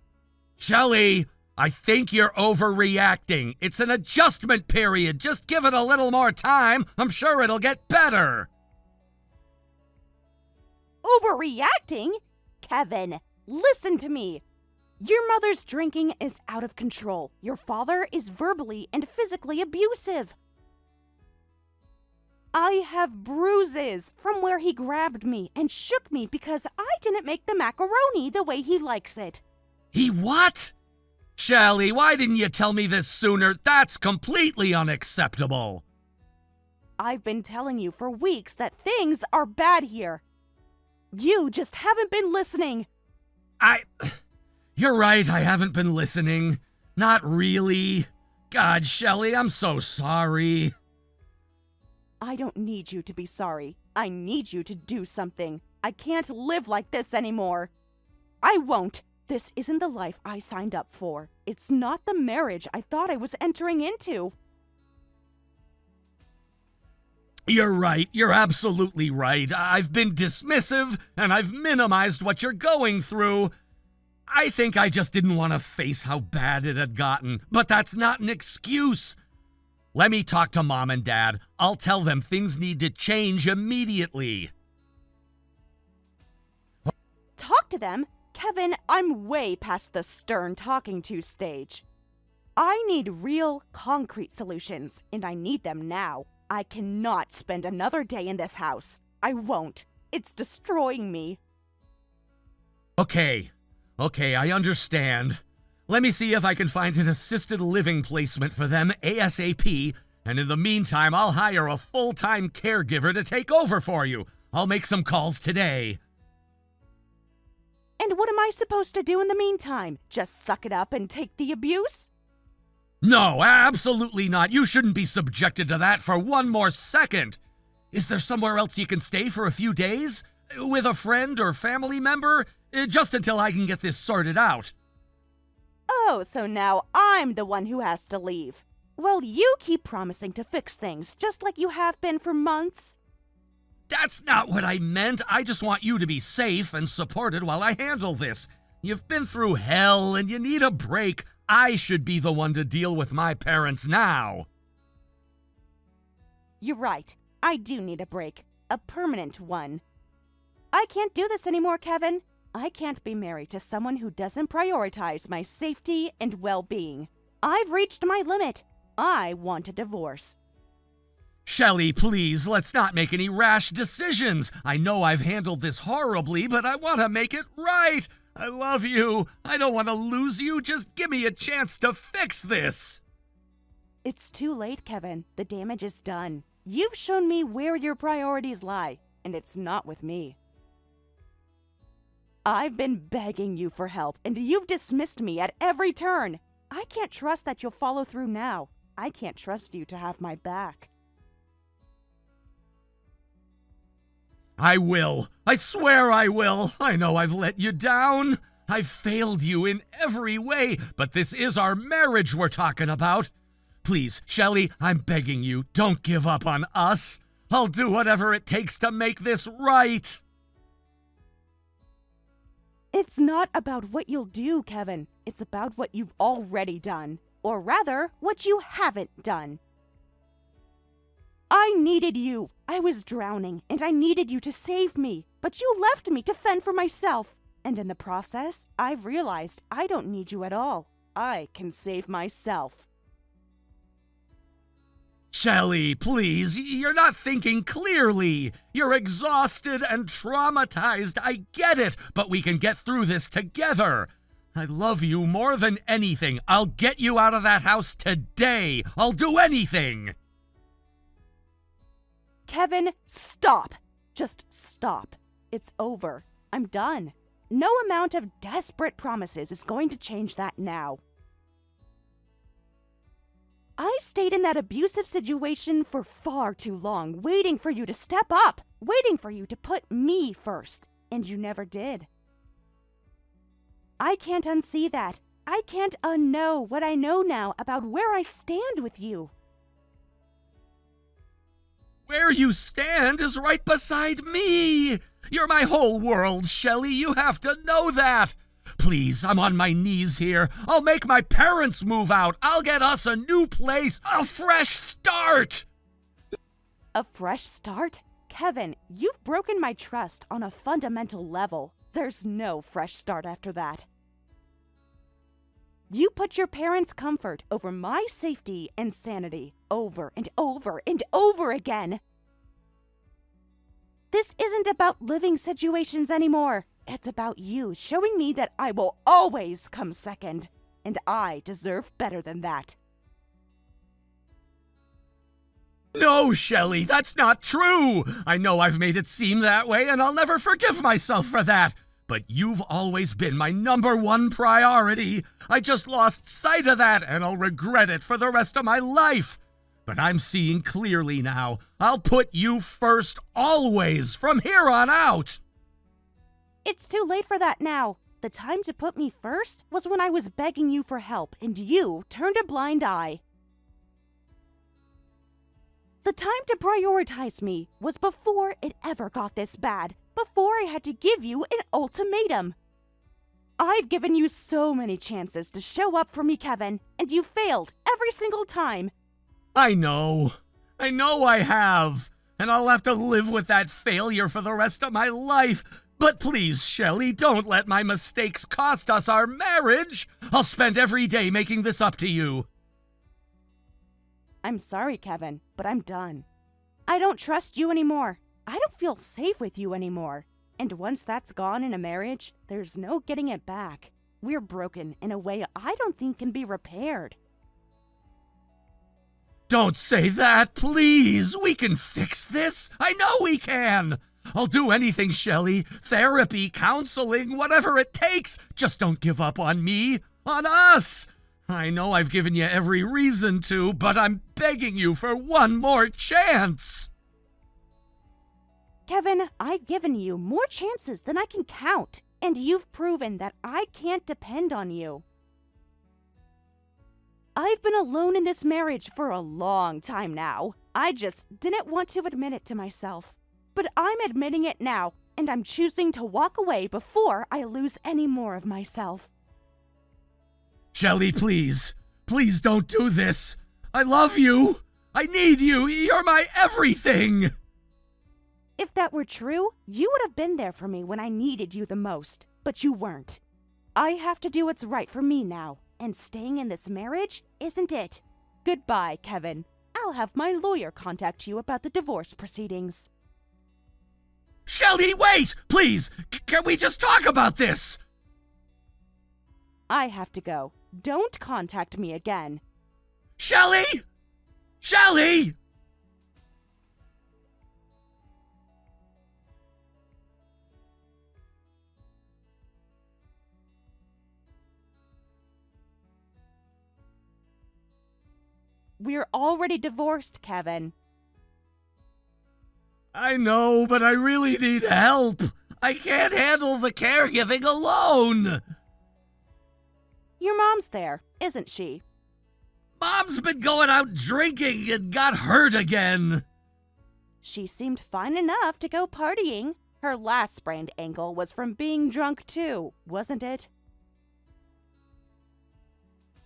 Shelley, I think you're overreacting. It's an adjustment period. Just give it a little more time. I'm sure it'll get better. Overreacting? Kevin, listen to me. Your mother's drinking is out of control. Your father is verbally and physically abusive. I have bruises from where he grabbed me and shook me because I didn't make the macaroni the way he likes it. He what? Shelley, why didn't you tell me this sooner? That's completely unacceptable. I've been telling you for weeks that things are bad here. You just haven't been listening. You're right, I haven't been listening. Not really. God, Shelley, I'm so sorry. I don't need you to be sorry. I need you to do something. I can't live like this anymore. I won't. This isn't the life I signed up for. It's not the marriage I thought I was entering into. You're right. You're absolutely right. I've been dismissive, and I've minimized what you're going through. I think I just didn't want to face how bad it had gotten, but that's not an excuse. Let me talk to Mom and Dad. I'll tell them things need to change immediately. Talk to them? Kevin, I'm way past the stern talking to stage. I need real, concrete solutions, and I need them now. I cannot spend another day in this house. I won't. It's destroying me. Okay, I understand. Let me see if I can find an assisted living placement for them ASAP, and in the meantime, I'll hire a full-time caregiver to take over for you. I'll make some calls today. And what am I supposed to do in the meantime? Just suck it up and take the abuse? No, absolutely not. You shouldn't be subjected to that for one more second. Is there somewhere else you can stay for a few days? With a friend or family member? Just until I can get this sorted out. Oh, so now I'm the one who has to leave. Well, you keep promising to fix things, just like you have been for months. That's not what I meant. I just want you to be safe and supported while I handle this. You've been through hell and you need a break. I should be the one to deal with my parents now. You're right. I do need a break. A permanent one. I can't do this anymore, Kevin. I can't be married to someone who doesn't prioritize my safety and well-being. I've reached my limit. I want a divorce. Shelley, please, let's not make any rash decisions. I know I've handled this horribly, but I want to make it right. I love you. I don't want to lose you. Just give me a chance to fix this. It's too late, Kevin. The damage is done. You've shown me where your priorities lie, and it's not with me. I've been begging you for help, and you've dismissed me at every turn. I can't trust that you'll follow through now. I can't trust you to have my back. I will. I swear I will. I know I've let you down. I've failed you in every way, but this is our marriage we're talking about. Please, Shelley, I'm begging you, don't give up on us. I'll do whatever it takes to make this right. It's not about what you'll do, Kevin. It's about what you've already done. Or rather, what you haven't done. I needed you. I was drowning, and I needed you to save me. But you left me to fend for myself. And in the process, I've realized I don't need you at all. I can save myself. Shelley, please, you're not thinking clearly. You're exhausted and traumatized. I get it, but we can get through this together. I love you more than anything. I'll get you out of that house today. I'll do anything. Kevin, stop. Just stop. It's over. I'm done. No amount of desperate promises is going to change that now. I stayed in that abusive situation for far too long, waiting for you to step up, waiting for you to put me first, and you never did. I can't unsee that. I can't unknow what I know now about where I stand with you. Where you stand is right beside me. You're my whole world, Shelley. You have to know that. Please, I'm on my knees here. I'll make my parents move out. I'll get us a new place, a fresh start. A fresh start? Kevin, you've broken my trust on a fundamental level. There's no fresh start after that. You put your parents' comfort over my safety and sanity over and over and over again. This isn't about living situations anymore. It's about you showing me that I will always come second, and I deserve better than that. No, Shelley, that's not true. I know I've made it seem that way, and I'll never forgive myself for that. But you've always been my #1 priority. I just lost sight of that, and I'll regret it for the rest of my life. But I'm seeing clearly now. I'll put you first always, from here on out. It's too late for that now. The time to put me first was when I was begging you for help, and you turned a blind eye. The time to prioritize me was before it ever got this bad, before I had to give you an ultimatum. I've given you so many chances to show up for me, Kevin, and you failed every single time. I know I have, and I'll have to live with that failure for the rest of my life. But please, Shelley, don't let my mistakes cost us our marriage. I'll spend every day making this up to you. I'm sorry, Kevin, but I'm done. I don't trust you anymore. I don't feel safe with you anymore. And once that's gone in a marriage, there's no getting it back. We're broken in a way I don't think can be repaired. Don't say that, please. We can fix this. I know we can. I'll do anything, Shelley. Therapy, counseling, whatever it takes. Just don't give up on me, on us. I know I've given you every reason to, but I'm begging you for one more chance. Kevin, I've given you more chances than I can count, and you've proven that I can't depend on you. I've been alone in this marriage for a long time now. I just didn't want to admit it to myself. But I'm admitting it now, and I'm choosing to walk away before I lose any more of myself. Shelley, please. Please don't do this. I love you. I need you. You're my everything. If that were true, you would have been there for me when I needed you the most, but you weren't. I have to do what's right for me now, and staying in this marriage isn't it. Goodbye, Kevin. I'll have my lawyer contact you about the divorce proceedings. Shelley, wait! Please! Can we just talk about this? I have to go. Don't contact me again. Shelley! Shelley! We're already divorced, Kevin. I know, but I really need help. I can't handle the caregiving alone. Your mom's there, isn't she? Mom's been going out drinking and got hurt again. She seemed fine enough to go partying. Her last sprained ankle was from being drunk too, wasn't it?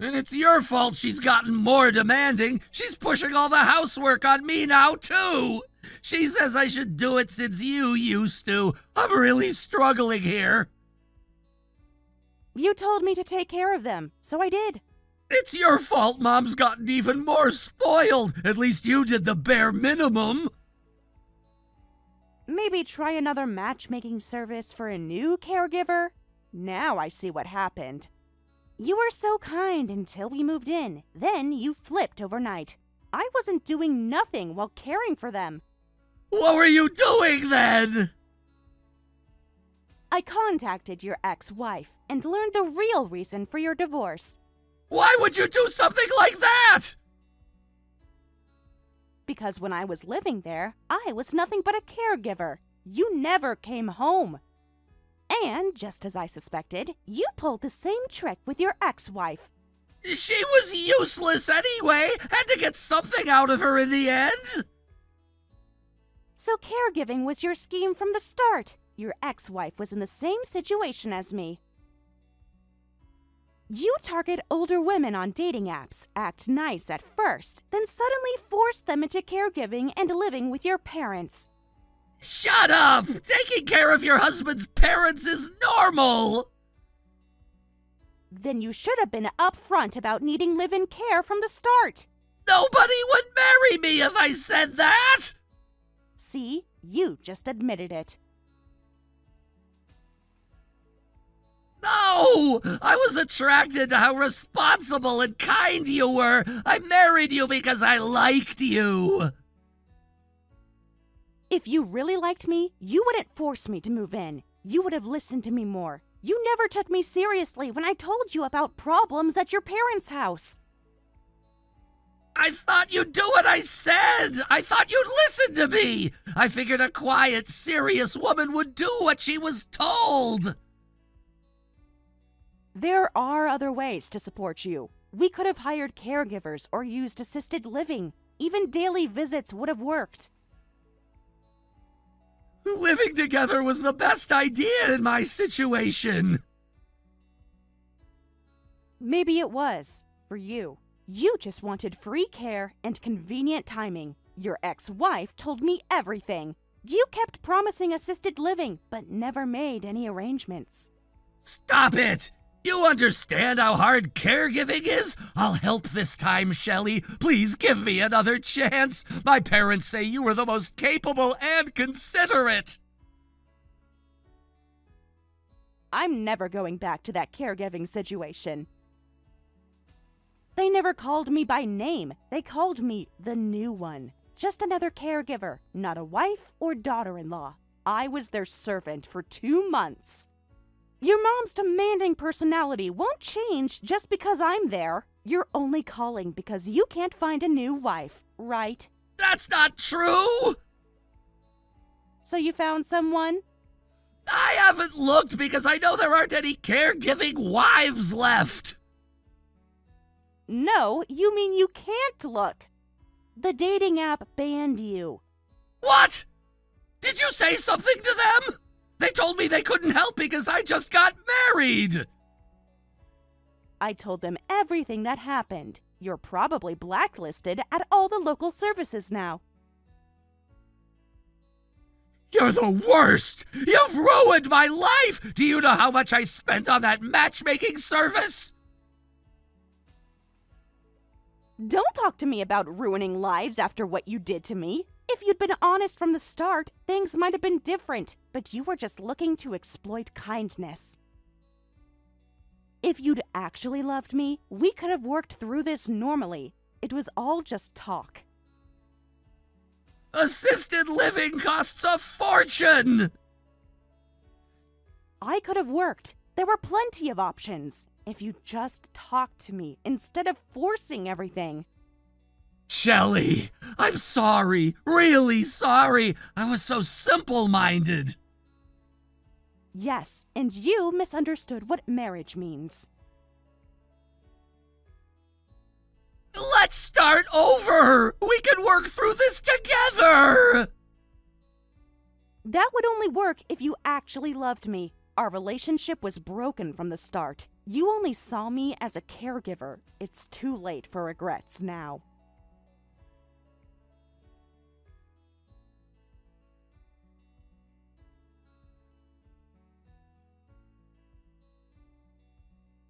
And it's your fault she's gotten more demanding. She's pushing all the housework on me now, too. She says I should do it since you used to. I'm really struggling here. You told me to take care of them, so I did. It's your fault Mom's gotten even more spoiled. At least you did the bare minimum. Maybe try another matchmaking service for a new caregiver? Now I see what happened. You were so kind until we moved in. Then you flipped overnight. I wasn't doing nothing while caring for them. What were you doing then? I contacted your ex-wife and learned the real reason for your divorce. Why would you do something like that? Because when I was living there, I was nothing but a caregiver. You never came home. And, just as I suspected, you pulled the same trick with your ex-wife. She was useless anyway. Had to get something out of her in the end. So caregiving was your scheme from the start. Your ex-wife was in the same situation as me. You target older women on dating apps, act nice at first, then suddenly force them into caregiving and living with your parents. Shut up! Taking care of your husband's parents is normal! Then you should have been upfront about needing live-in care from the start. Nobody would marry me if I said that! See, you just admitted it. No! I was attracted to how responsible and kind you were. I married you because I liked you. If you really liked me, you wouldn't force me to move in. You would have listened to me more. You never took me seriously when I told you about problems at your parents' house. I thought you'd do what I said. I thought you'd listen to me. I figured a quiet, serious woman would do what she was told. There are other ways to support you. We could have hired caregivers or used assisted living. Even daily visits would have worked. Living together was the best idea in my situation. Maybe it was, for you. You just wanted free care and convenient timing. Your ex-wife told me everything. You kept promising assisted living, but never made any arrangements. Stop it! You understand how hard caregiving is? I'll help this time, Shelley. Please give me another chance. My parents say you were the most capable and considerate. I'm never going back to that caregiving situation. They never called me by name. They called me the new one. Just another caregiver, not a wife or daughter-in-law. I was their servant for 2 months. Your mom's demanding personality won't change just because I'm there. You're only calling because you can't find a new wife, right? That's not true! So you found someone? I haven't looked because I know there aren't any caregiving wives left. No, you mean you can't look. The dating app banned you. What? Did you say something to them? They told me they couldn't help because I just got married. I told them everything that happened. You're probably blacklisted at all the local services now. You're the worst! You've ruined my life! Do you know how much I spent on that matchmaking service? Don't talk to me about ruining lives after what you did to me. If you'd been honest from the start, things might have been different, but you were just looking to exploit kindness. If you'd actually loved me, we could have worked through this normally. It was all just talk. Assisted living costs a fortune! I could have worked. There were plenty of options. If you just talked to me instead of forcing everything. Shelley, I'm sorry, really sorry. I was so simple-minded. Yes, and you misunderstood what marriage means. Let's start over! We can work through this together! That would only work if you actually loved me. Our relationship was broken from the start. You only saw me as a caregiver. It's too late for regrets now.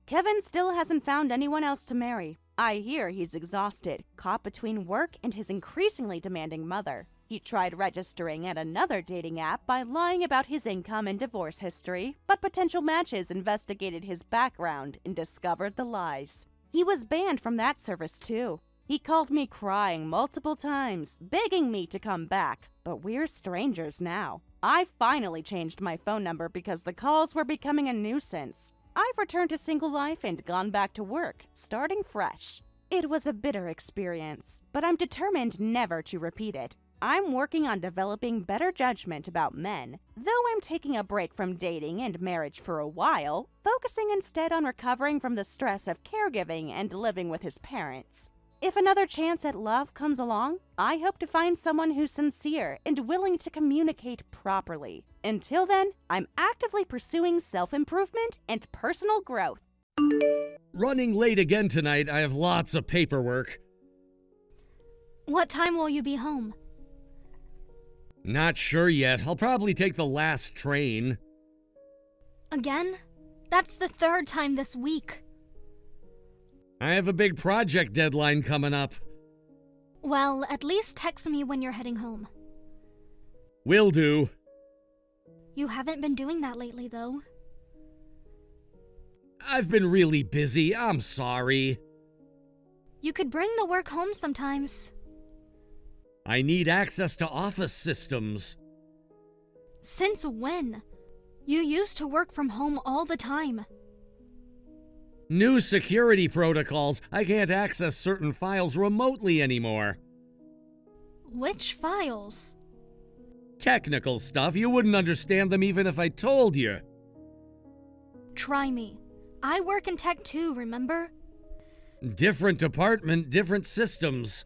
Kevin still hasn't found anyone else to marry. I hear he's exhausted, caught between work and his increasingly demanding mother. He tried registering at another dating app by lying about his income and divorce history, but potential matches investigated his background and discovered the lies. He was banned from that service too. He called me crying multiple times, begging me to come back, but we're strangers now. I finally changed my phone number because the calls were becoming a nuisance. I've returned to single life and gone back to work, starting fresh. It was a bitter experience, but I'm determined never to repeat it. I'm working on developing better judgment about men, though I'm taking a break from dating and marriage for a while, focusing instead on recovering from the stress of caregiving and living with his parents. If another chance at love comes along, I hope to find someone who's sincere and willing to communicate properly. Until then, I'm actively pursuing self-improvement and personal growth. Running late again tonight, I have lots of paperwork. What time will you be home? Not sure yet. I'll probably take the last train. Again? That's the third time this week. I have a big project deadline coming up. Well, at least text me when you're heading home. Will do. You haven't been doing that lately, though. I've been really busy. I'm sorry. You could bring the work home sometimes. I need access to office systems. Since when? You used to work from home all the time. New security protocols. I can't access certain files remotely anymore. Which files? Technical stuff. You wouldn't understand them even if I told you. Try me. I work in tech too, remember? Different department, different systems.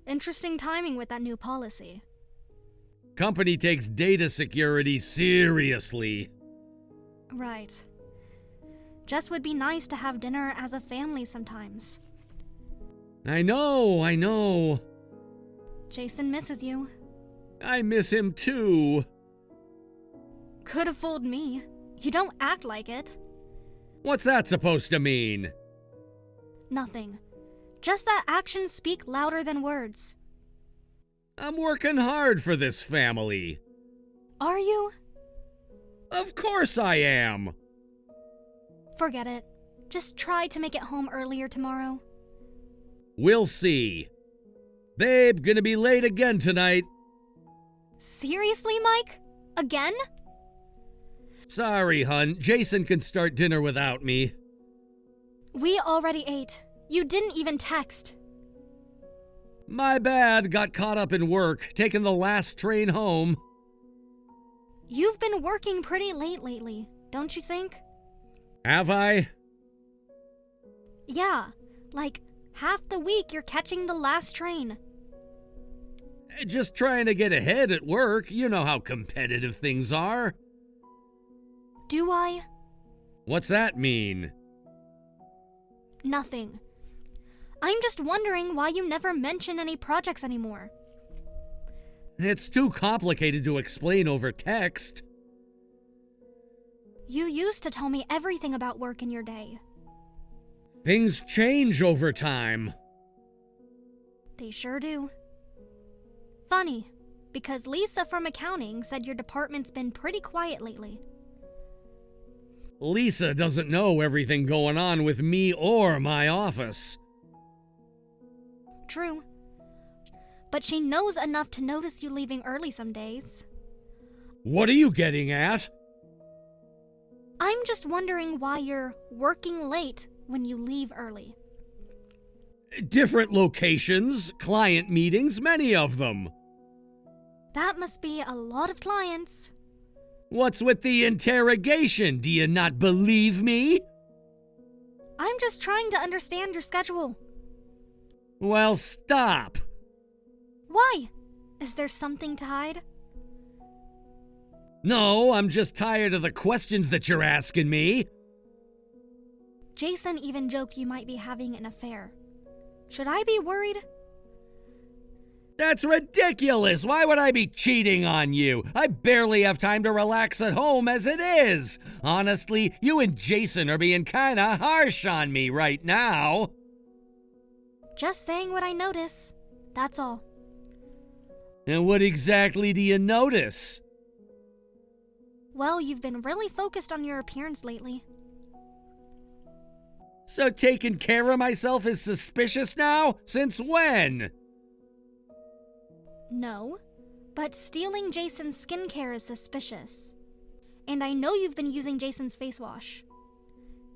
Interesting timing with that new policy. Company takes data security seriously. Right. Just would be nice to have dinner as a family sometimes. I know. Jason misses you. I miss him too. Could have fooled me. You don't act like it. What's that supposed to mean? Nothing. Just that actions speak louder than words. I'm working hard for this family. Are you? Of course I am. Forget it. Just try to make it home earlier tomorrow. We'll see. Babe, gonna be late again tonight. Seriously, Mike? Again? Sorry, hun. Jason can start dinner without me. We already ate. You didn't even text. My bad. Got caught up in work, taking the last train home. You've been working pretty late lately, don't you think? Have I? Yeah, like half the week you're catching the last train. Just trying to get ahead at work. You know how competitive things are. Do I? What's that mean? Nothing. I'm just wondering why you never mention any projects anymore. It's too complicated to explain over text. You used to tell me everything about work in your day. Things change over time. They sure do. Funny, because Lisa from accounting said your department's been pretty quiet lately. Lisa doesn't know everything going on with me or my office. True. But she knows enough to notice you leaving early some days. What are you getting at? I'm just wondering why you're working late when you leave early. Different locations, client meetings, many of them. That must be a lot of clients. What's with the interrogation? Do you not believe me? I'm just trying to understand your schedule. Well, stop! Why? Is there something to hide? No, I'm just tired of the questions that you're asking me. Jason even joked you might be having an affair. Should I be worried? That's ridiculous! Why would I be cheating on you? I barely have time to relax at home as it is. Honestly, you and Jason are being kinda harsh on me right now. Just saying what I notice. That's all. And what exactly do you notice? Well, you've been really focused on your appearance lately. So taking care of myself is suspicious now? Since when? No, but stealing Jason's skincare is suspicious. And I know you've been using Jason's face wash.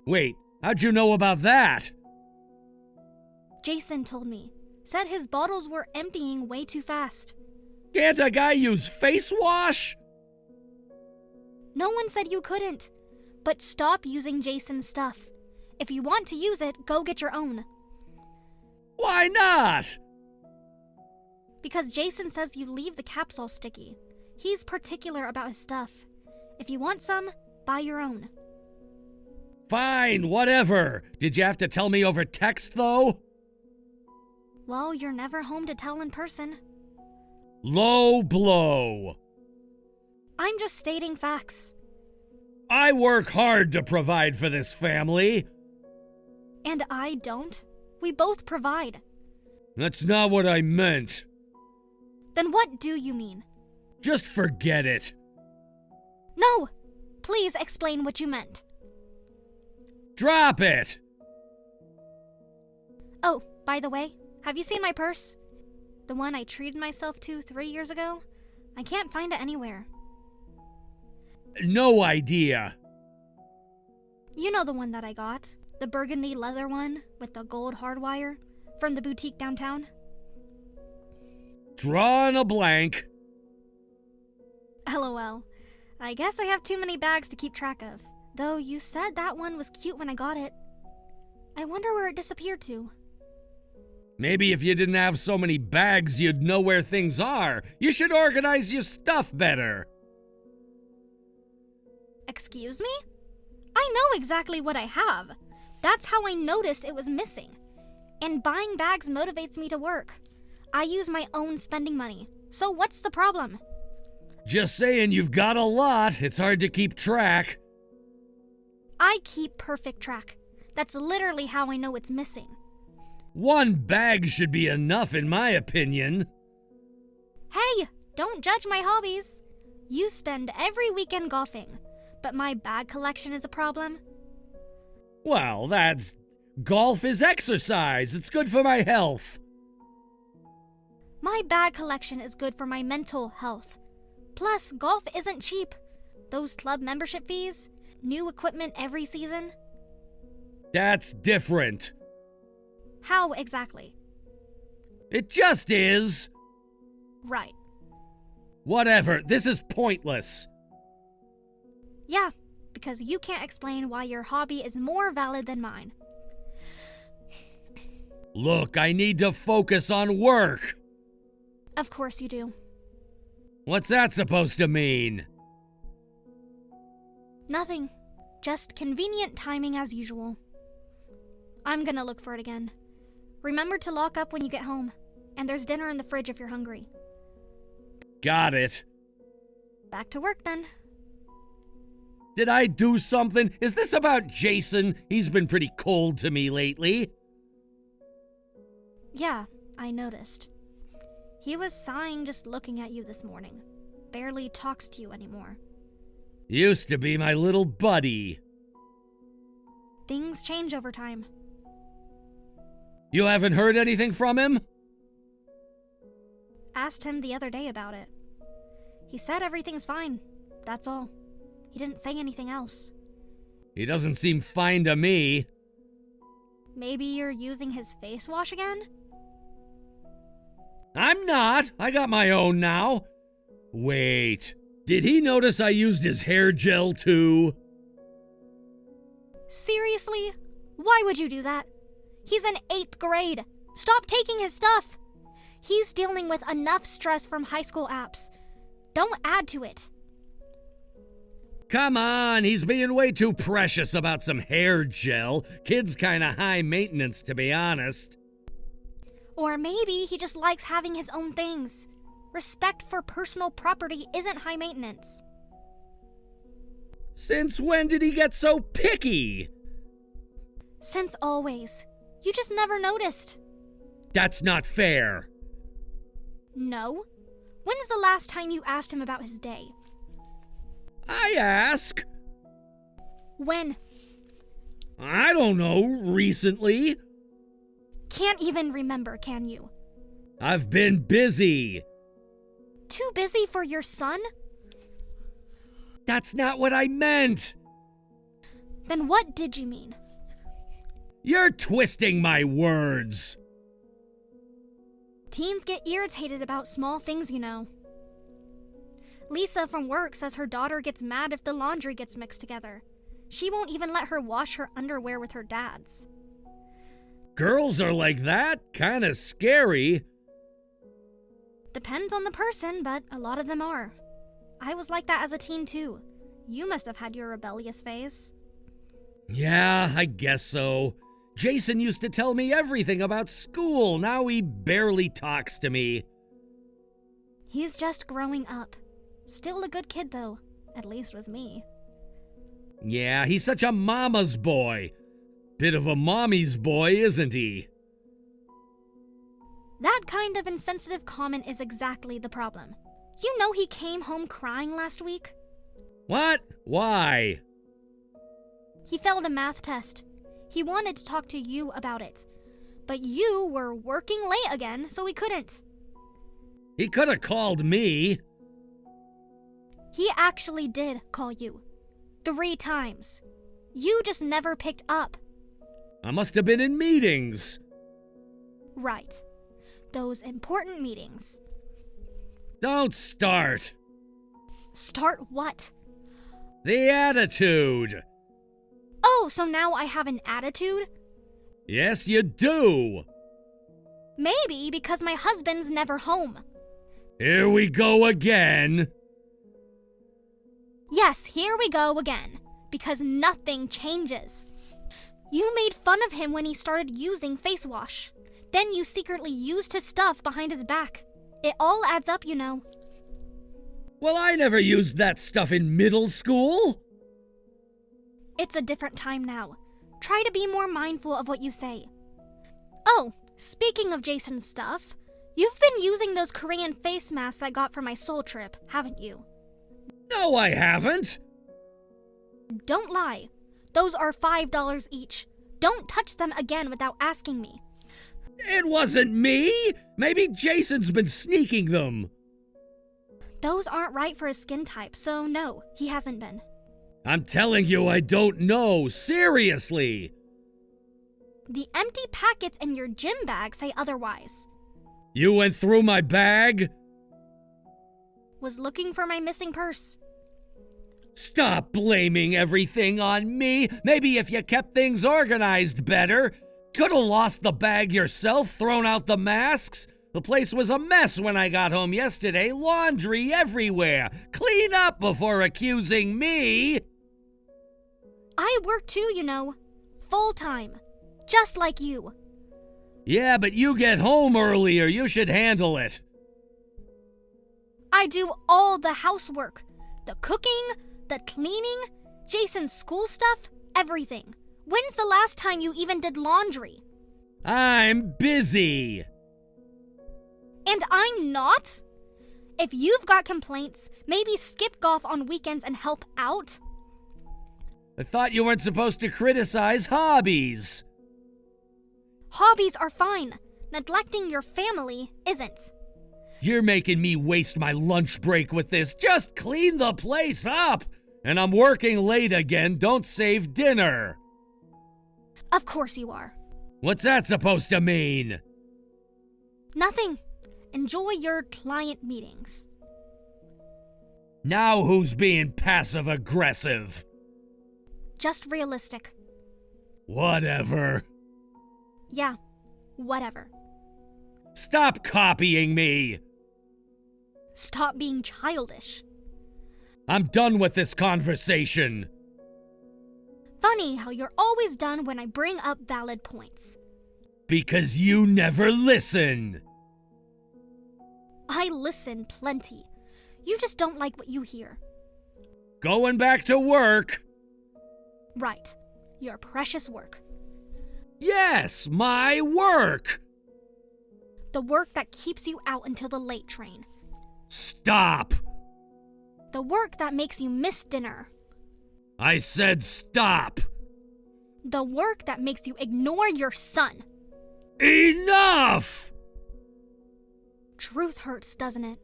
Wait, how'd you know about that? Jason told me. Said his bottles were emptying way too fast. Can't a guy use face wash? No one said you couldn't. But stop using Jason's stuff. If you want to use it, go get your own. Why not? Because Jason says you leave the caps all sticky. He's particular about his stuff. If you want some, buy your own. Fine, whatever. Did you have to tell me over text, though? Well, you're never home to tell in person. Low blow. I'm just stating facts. I work hard to provide for this family. And I don't. We both provide. That's not what I meant. Then what do you mean? Just forget it. No! Please explain what you meant. Drop it! Oh, by the way, have you seen my purse? The one I treated myself to 3 years ago? I can't find it anywhere. No idea. You know the one that I got. The burgundy leather one with the gold hardwire from the boutique downtown. Drawing a blank. LOL. I guess I have too many bags to keep track of. Though you said that one was cute when I got it. I wonder where it disappeared to. Maybe if you didn't have so many bags, you'd know where things are. You should organize your stuff better. Excuse me? I know exactly what I have. That's how I noticed it was missing. And buying bags motivates me to work. I use my own spending money. So what's the problem? Just saying, you've got a lot. It's hard to keep track. I keep perfect track. That's literally how I know it's missing. One bag should be enough, in my opinion. Hey, don't judge my hobbies. You spend every weekend golfing, but my bag collection is a problem. Well, golf is exercise. It's good for my health. My bag collection is good for my mental health. Plus, golf isn't cheap. Those club membership fees, new equipment every season. That's different. How exactly? It just is. Right. Whatever, this is pointless. Yeah, because you can't explain why your hobby is more valid than mine. Look, I need to focus on work. Of course you do. What's that supposed to mean? Nothing. Just convenient timing as usual. I'm gonna look for it again. Remember to lock up when you get home. And there's dinner in the fridge if you're hungry. Got it. Back to work then. Did I do something? Is this about Jason? He's been pretty cold to me lately. Yeah, I noticed. He was sighing just looking at you this morning. Barely talks to you anymore. Used to be my little buddy. Things change over time. You haven't heard anything from him? Asked him the other day about it. He said everything's fine. That's all. He didn't say anything else. He doesn't seem fine to me. Maybe you're using his face wash again? I'm not. I got my own now. Wait. Did he notice I used his hair gel too? Seriously? Why would you do that? He's in 8th grade. Stop taking his stuff. He's dealing with enough stress from high school apps. Don't add to it. Come on, he's being way too precious about some hair gel. Kid's kinda high maintenance, to be honest. Or maybe he just likes having his own things. Respect for personal property isn't high maintenance. Since when did he get so picky? Since always. You just never noticed. That's not fair. No. When's the last time you asked him about his day? I ask. When? I don't know, recently. Can't even remember, can you? I've been busy. Too busy for your son? That's not what I meant. Then what did you mean? You're twisting my words. Teens get irritated about small things, you know. Lisa from work says her daughter gets mad if the laundry gets mixed together. She won't even let her wash her underwear with her dad's. Girls are like that? Kinda scary. Depends on the person, but a lot of them are. I was like that as a teen too. You must have had your rebellious phase. Yeah, I guess so. Jason used to tell me everything about school. Now he barely talks to me. He's just growing up. Still a good kid though, at least with me. Yeah, he's such a mama's boy. Bit of a mommy's boy, isn't he? That kind of insensitive comment is exactly the problem. You know he came home crying last week? What? Why? He failed a math test. He wanted to talk to you about it. But you were working late again, so he couldn't. He could have called me. He actually did call you. 3 times. You just never picked up. I must have been in meetings. Right. Those important meetings. Don't start. Start what? The attitude. Oh, so now I have an attitude? Yes, you do. Maybe because my husband's never home. Here we go again. Yes, here we go again. Because nothing changes. You made fun of him when he started using face wash. Then you secretly used his stuff behind his back. It all adds up, you know. Well, I never used that stuff in middle school. It's a different time now. Try to be more mindful of what you say. Oh, speaking of Jason's stuff, you've been using those Korean face masks I got for my Seoul trip, haven't you? No, I haven't. Don't lie. Those are $5 each. Don't touch them again without asking me. It wasn't me. Maybe Jason's been sneaking them. Those aren't right for his skin type, so no, he hasn't been. I'm telling you, I don't know. Seriously. The empty packets in your gym bag say otherwise. You went through my bag? Was looking for my missing purse. Stop blaming everything on me. Maybe if you kept things organized better. Could have lost the bag yourself, thrown out the masks. The place was a mess when I got home yesterday. Laundry everywhere. Clean up before accusing me. I work too, you know. Full time. Just like you. Yeah, but you get home earlier. You should handle it. I do all the housework. The cooking, the cleaning, Jason's school stuff, everything. When's the last time you even did laundry? I'm busy. And I'm not? If you've got complaints, maybe skip golf on weekends and help out. I thought you weren't supposed to criticize hobbies. Hobbies are fine. Neglecting your family isn't. You're making me waste my lunch break with this. Just clean the place up. And I'm working late again. Don't save dinner. Of course you are. What's that supposed to mean? Nothing. Enjoy your client meetings. Now who's being passive-aggressive? Just realistic. Whatever. Yeah, whatever. Stop copying me! Stop being childish. I'm done with this conversation. Funny how you're always done when I bring up valid points. Because you never listen. I listen plenty. You just don't like what you hear. Going back to work. Right. Your precious work. Yes, my work. The work that keeps you out until the late train. Stop. The work that makes you miss dinner. I said stop. The work that makes you ignore your son. Enough! Truth hurts, doesn't it?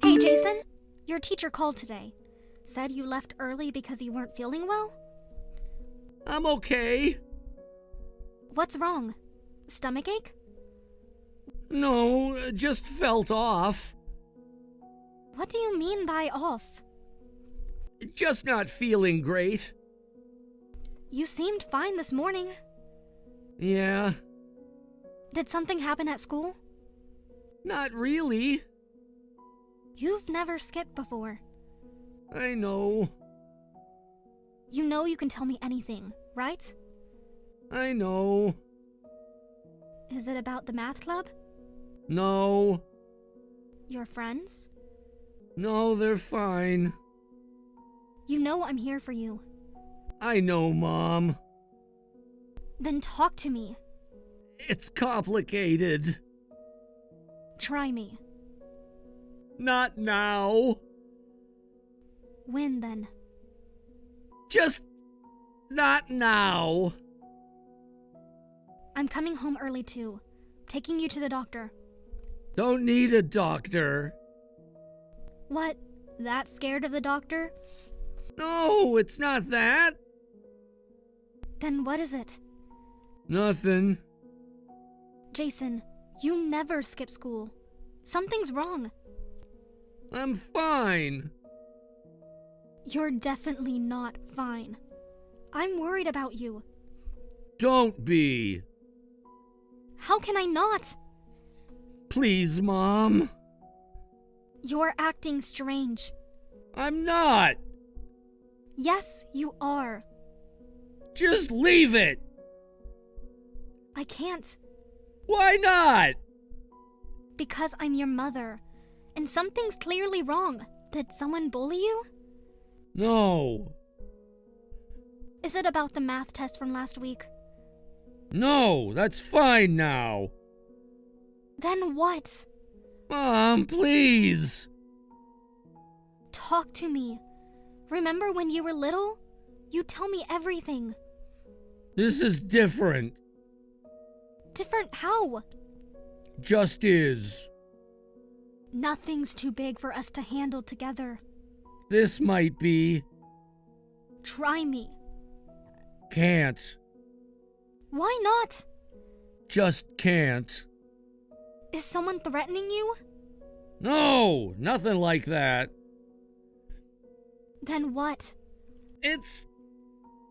Hey, Jason. Your teacher called today. Said you left early because you weren't feeling well? I'm okay. What's wrong? Stomachache? No, just felt off. What do you mean by off? Just not feeling great. You seemed fine this morning. Yeah, Did something happen at school? not really. You've never skipped before. I know. You know you can tell me anything, right? I know. Is it about the math club? No. Your friends? No, they're fine. You know I'm here for you. I know, Mom. Then talk to me. It's complicated. Try me. Not now. When then? Just not now. I'm coming home early too. Taking you to the doctor. Don't need a doctor. What? That scared of the doctor? No, it's not that. Then what is it? Nothing. Jason, you never skip school. Something's wrong. I'm fine. You're definitely not fine. I'm worried about you. Don't be. How can I not? Please, Mom. You're acting strange. I'm not. Yes, you are. Just leave it. I can't. Why not? Because I'm your mother. And something's clearly wrong. Did someone bully you? No. Is it about the math test from last week? No, that's fine now. Then what? Mom, please. Talk to me. Remember when you were little? You'd tell me everything. This is different. Different how? Just is. Nothing's too big for us to handle together. This might be. Try me. Can't. Why not? Just can't. Is someone threatening you? No, nothing like that. Then what? It's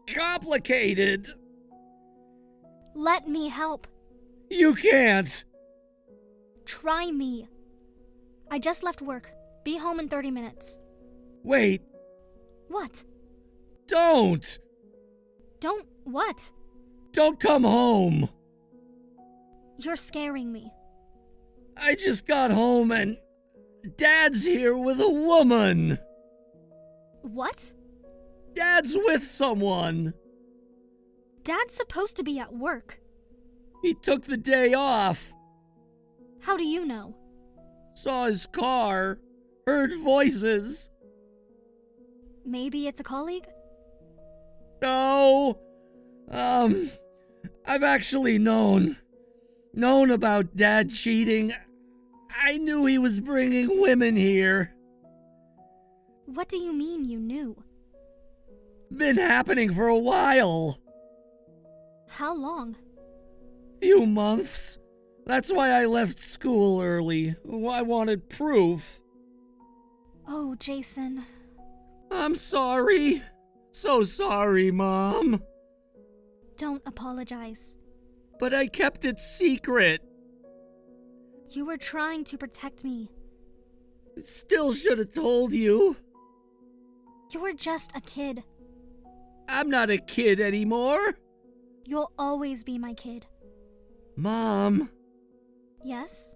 complicated. Let me help. You can't. Try me. I just left work. Be home in 30 minutes. Wait, What? don't. Don't what? Don't come home. You're scaring me. I just got home and Dad's here with a woman. What? Dad's with someone. Dad's supposed to be at work. He took the day off. How do you know? Saw his car. Heard voices. Maybe it's a colleague? No. I've actually known about Dad cheating. I knew he was bringing women here. What do you mean you knew? Been happening for a while. How long? Few months. That's why I left school early. I wanted proof. Oh, Jason. I'm sorry. So sorry, Mom. Don't apologize. But I kept it secret. You were trying to protect me. Still should have told you. You were just a kid. I'm not a kid anymore. You'll always be my kid. Mom, Yes?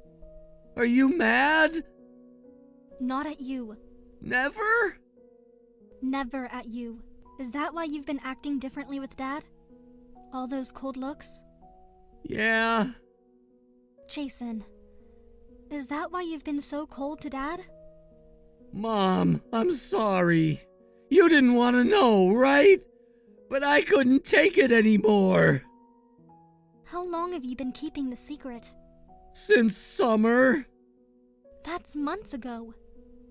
are you mad? Not at you. Never? Never at you. Is that why you've been acting differently with Dad? All those cold looks? Yeah. Jason, is that why you've been so cold to Dad? Mom, I'm sorry. You didn't want to know, right? But I couldn't take it anymore. How long have you been keeping the secret? Since summer. That's months ago.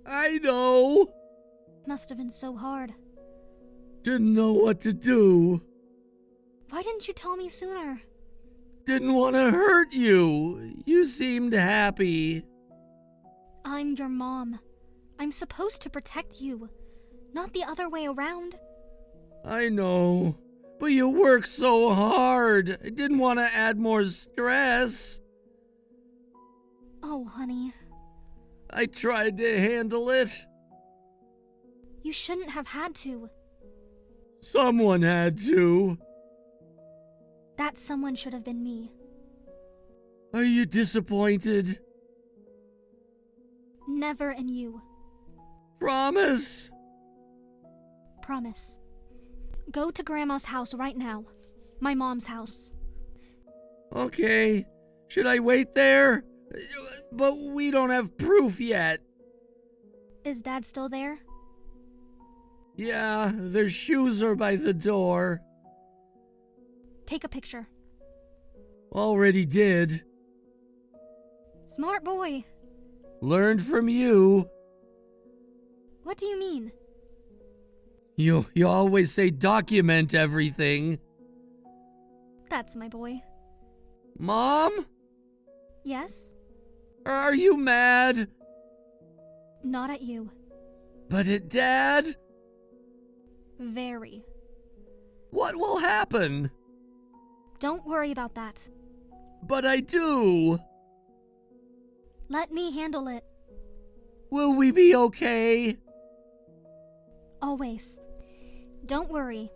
I know. Must have been so hard. Didn't know what to do. Why didn't you tell me sooner? Didn't want to hurt you. You seemed happy. I'm your mom. I'm supposed to protect you, not the other way around. I know. But you work so hard. I didn't want to add more stress. Oh, honey, I tried to handle it. you shouldn't have had to. Someone had to. That someone should have been me. Are you disappointed? Never in you. Promise? Promise. Go to Grandma's house right now. My mom's house. Okay. Should I wait there? But we don't have proof yet. Is Dad still there? Yeah, their shoes are by the door. Take a picture. Already did. Smart boy. Learned from you. What do you mean? You always say document everything. That's my boy. Mom? Yes? Are you mad? Not at you. But at Dad? Very. What will happen? Don't worry about that. But I do. Let me handle it. Will we be okay? Always. Don't worry.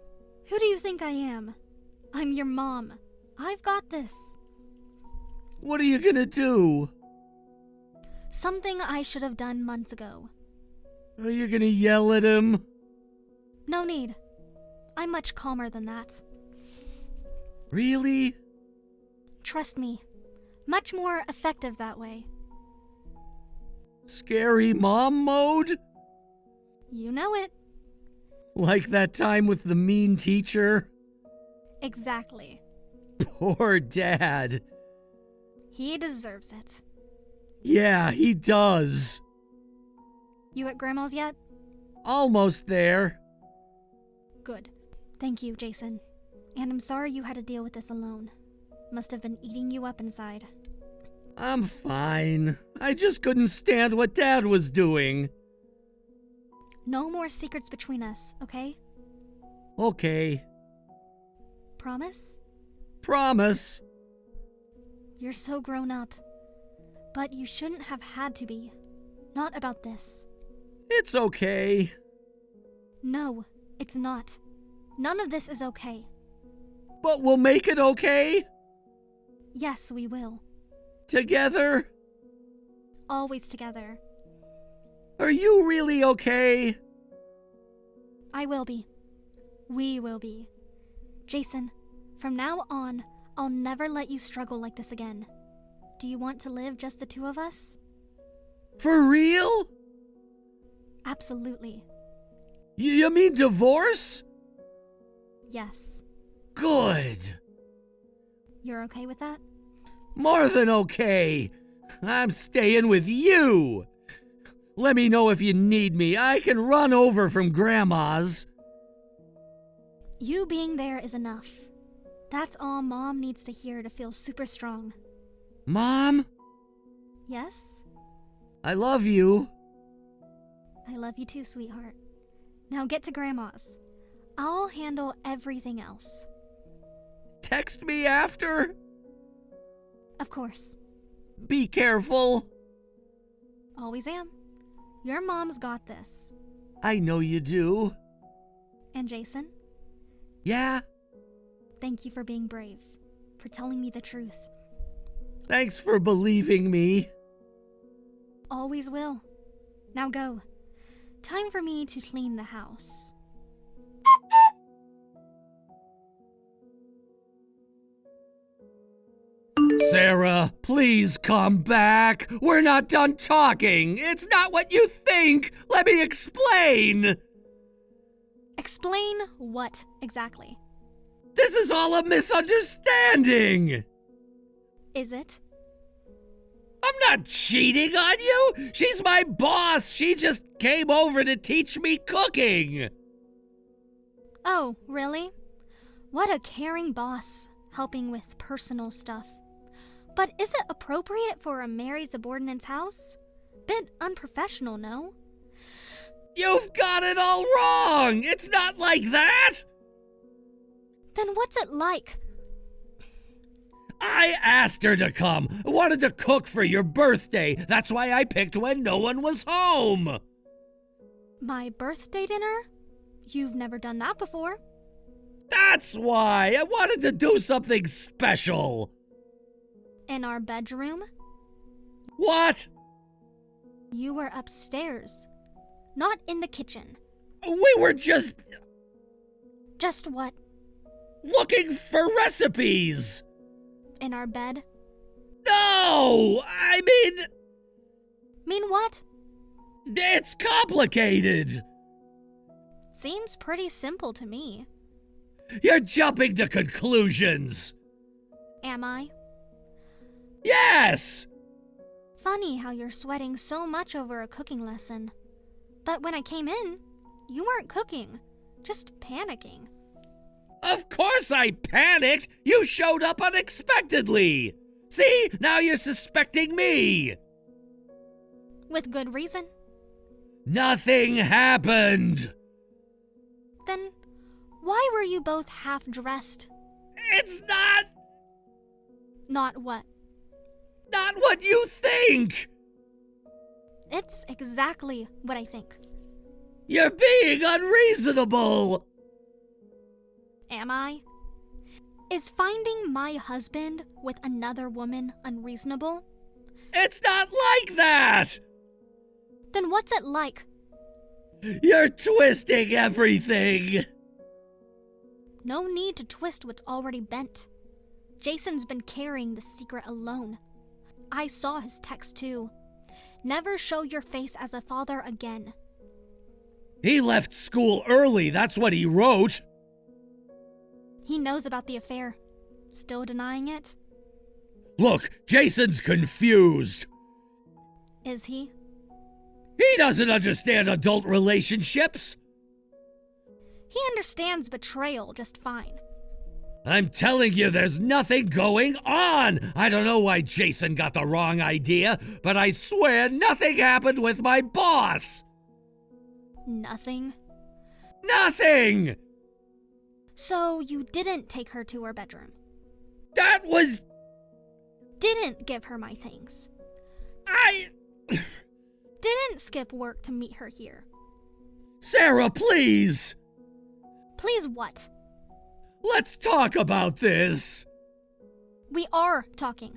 Who do you think I am? I'm your mom. I've got this. What are you gonna do? Something I should have done months ago. Are you gonna yell at him? No need. I'm much calmer than that. Really? Trust me. Much more effective that way. Scary mom mode? You know it. Like that time with the mean teacher? Exactly. Poor Dad. He deserves it. Yeah, he does. You at Grandma's yet? Almost there. Good. Thank you, Jason. And I'm sorry you had to deal with this alone. Must have been eating you up inside. I'm fine. I just couldn't stand what Dad was doing. No more secrets between us, okay? Okay. Promise? Promise. You're so grown up. But you shouldn't have had to be. Not about this. It's okay. No, it's not. None of this is okay. But we'll make it okay? Yes, we will. Together? Always together. Are you really okay? I will be. We will be. Jason, from now on, I'll never let you struggle like this again. Do you want to live just the two of us? For real? Absolutely. You mean divorce? Yes. Good. You're okay with that? More than okay. I'm staying with you. Let me know if you need me. I can run over from Grandma's. You being there is enough. That's all Mom needs to hear to feel super strong. Mom, Yes? I love you. I love you too, sweetheart. Now get to Grandma's. I'll handle everything else. text me after? Of course. Be careful. Always am. Your mom's got this. I know you do. And Jason, Yeah? thank you for being brave, for telling me the truth. Thanks for believing me. Always will. Now go. Time for me to clean the house. Sarah, please come back. We're not done talking. It's not what you think. Let me explain. Explain what exactly? This is all a misunderstanding. Is it? I'm not cheating on you. She's my boss. She just came over to teach me cooking. Oh, really? What a caring boss, helping with personal stuff. But is it appropriate for a married subordinate's house? Bit unprofessional, no? You've got it all wrong. It's not like that. Then what's it like? I asked her to come. I wanted to cook for your birthday. That's why I picked when no one was home. My birthday dinner? You've never done that before. That's why. I wanted to do something special. In our bedroom? What? You were upstairs, not in the kitchen. We were just Just what? looking for recipes. In our bed? No, I mean, Mean what? it's complicated. Seems pretty simple to me. You're jumping to conclusions. Am I? Yes! Funny how you're sweating so much over a cooking lesson. But when I came in, you weren't cooking, just panicking. Of course I panicked. You showed up unexpectedly. See, now you're suspecting me. With good reason. Nothing happened. Then why were you both half dressed? It's not Not what? what you think. It's exactly what I think. You're being unreasonable. Am I? Is finding my husband with another woman unreasonable? It's not like that. Then what's it like? You're twisting everything. No need to twist what's already bent. Jason's been carrying the secret alone. I saw his text too. Never show your face as a father again. He left school early, that's what he wrote. He knows about the affair. Still denying it? Look, Jason's confused. Is he? He doesn't understand adult relationships. He understands betrayal just fine. I'm telling you, there's nothing going on. I don't know why Jason got the wrong idea, but I swear nothing happened with my boss. Nothing? Nothing! So you didn't take her to her bedroom? That was... Didn't give her my things? I... Didn't skip work to meet her here? Sarah, please! Please what? Let's talk about this. We are talking.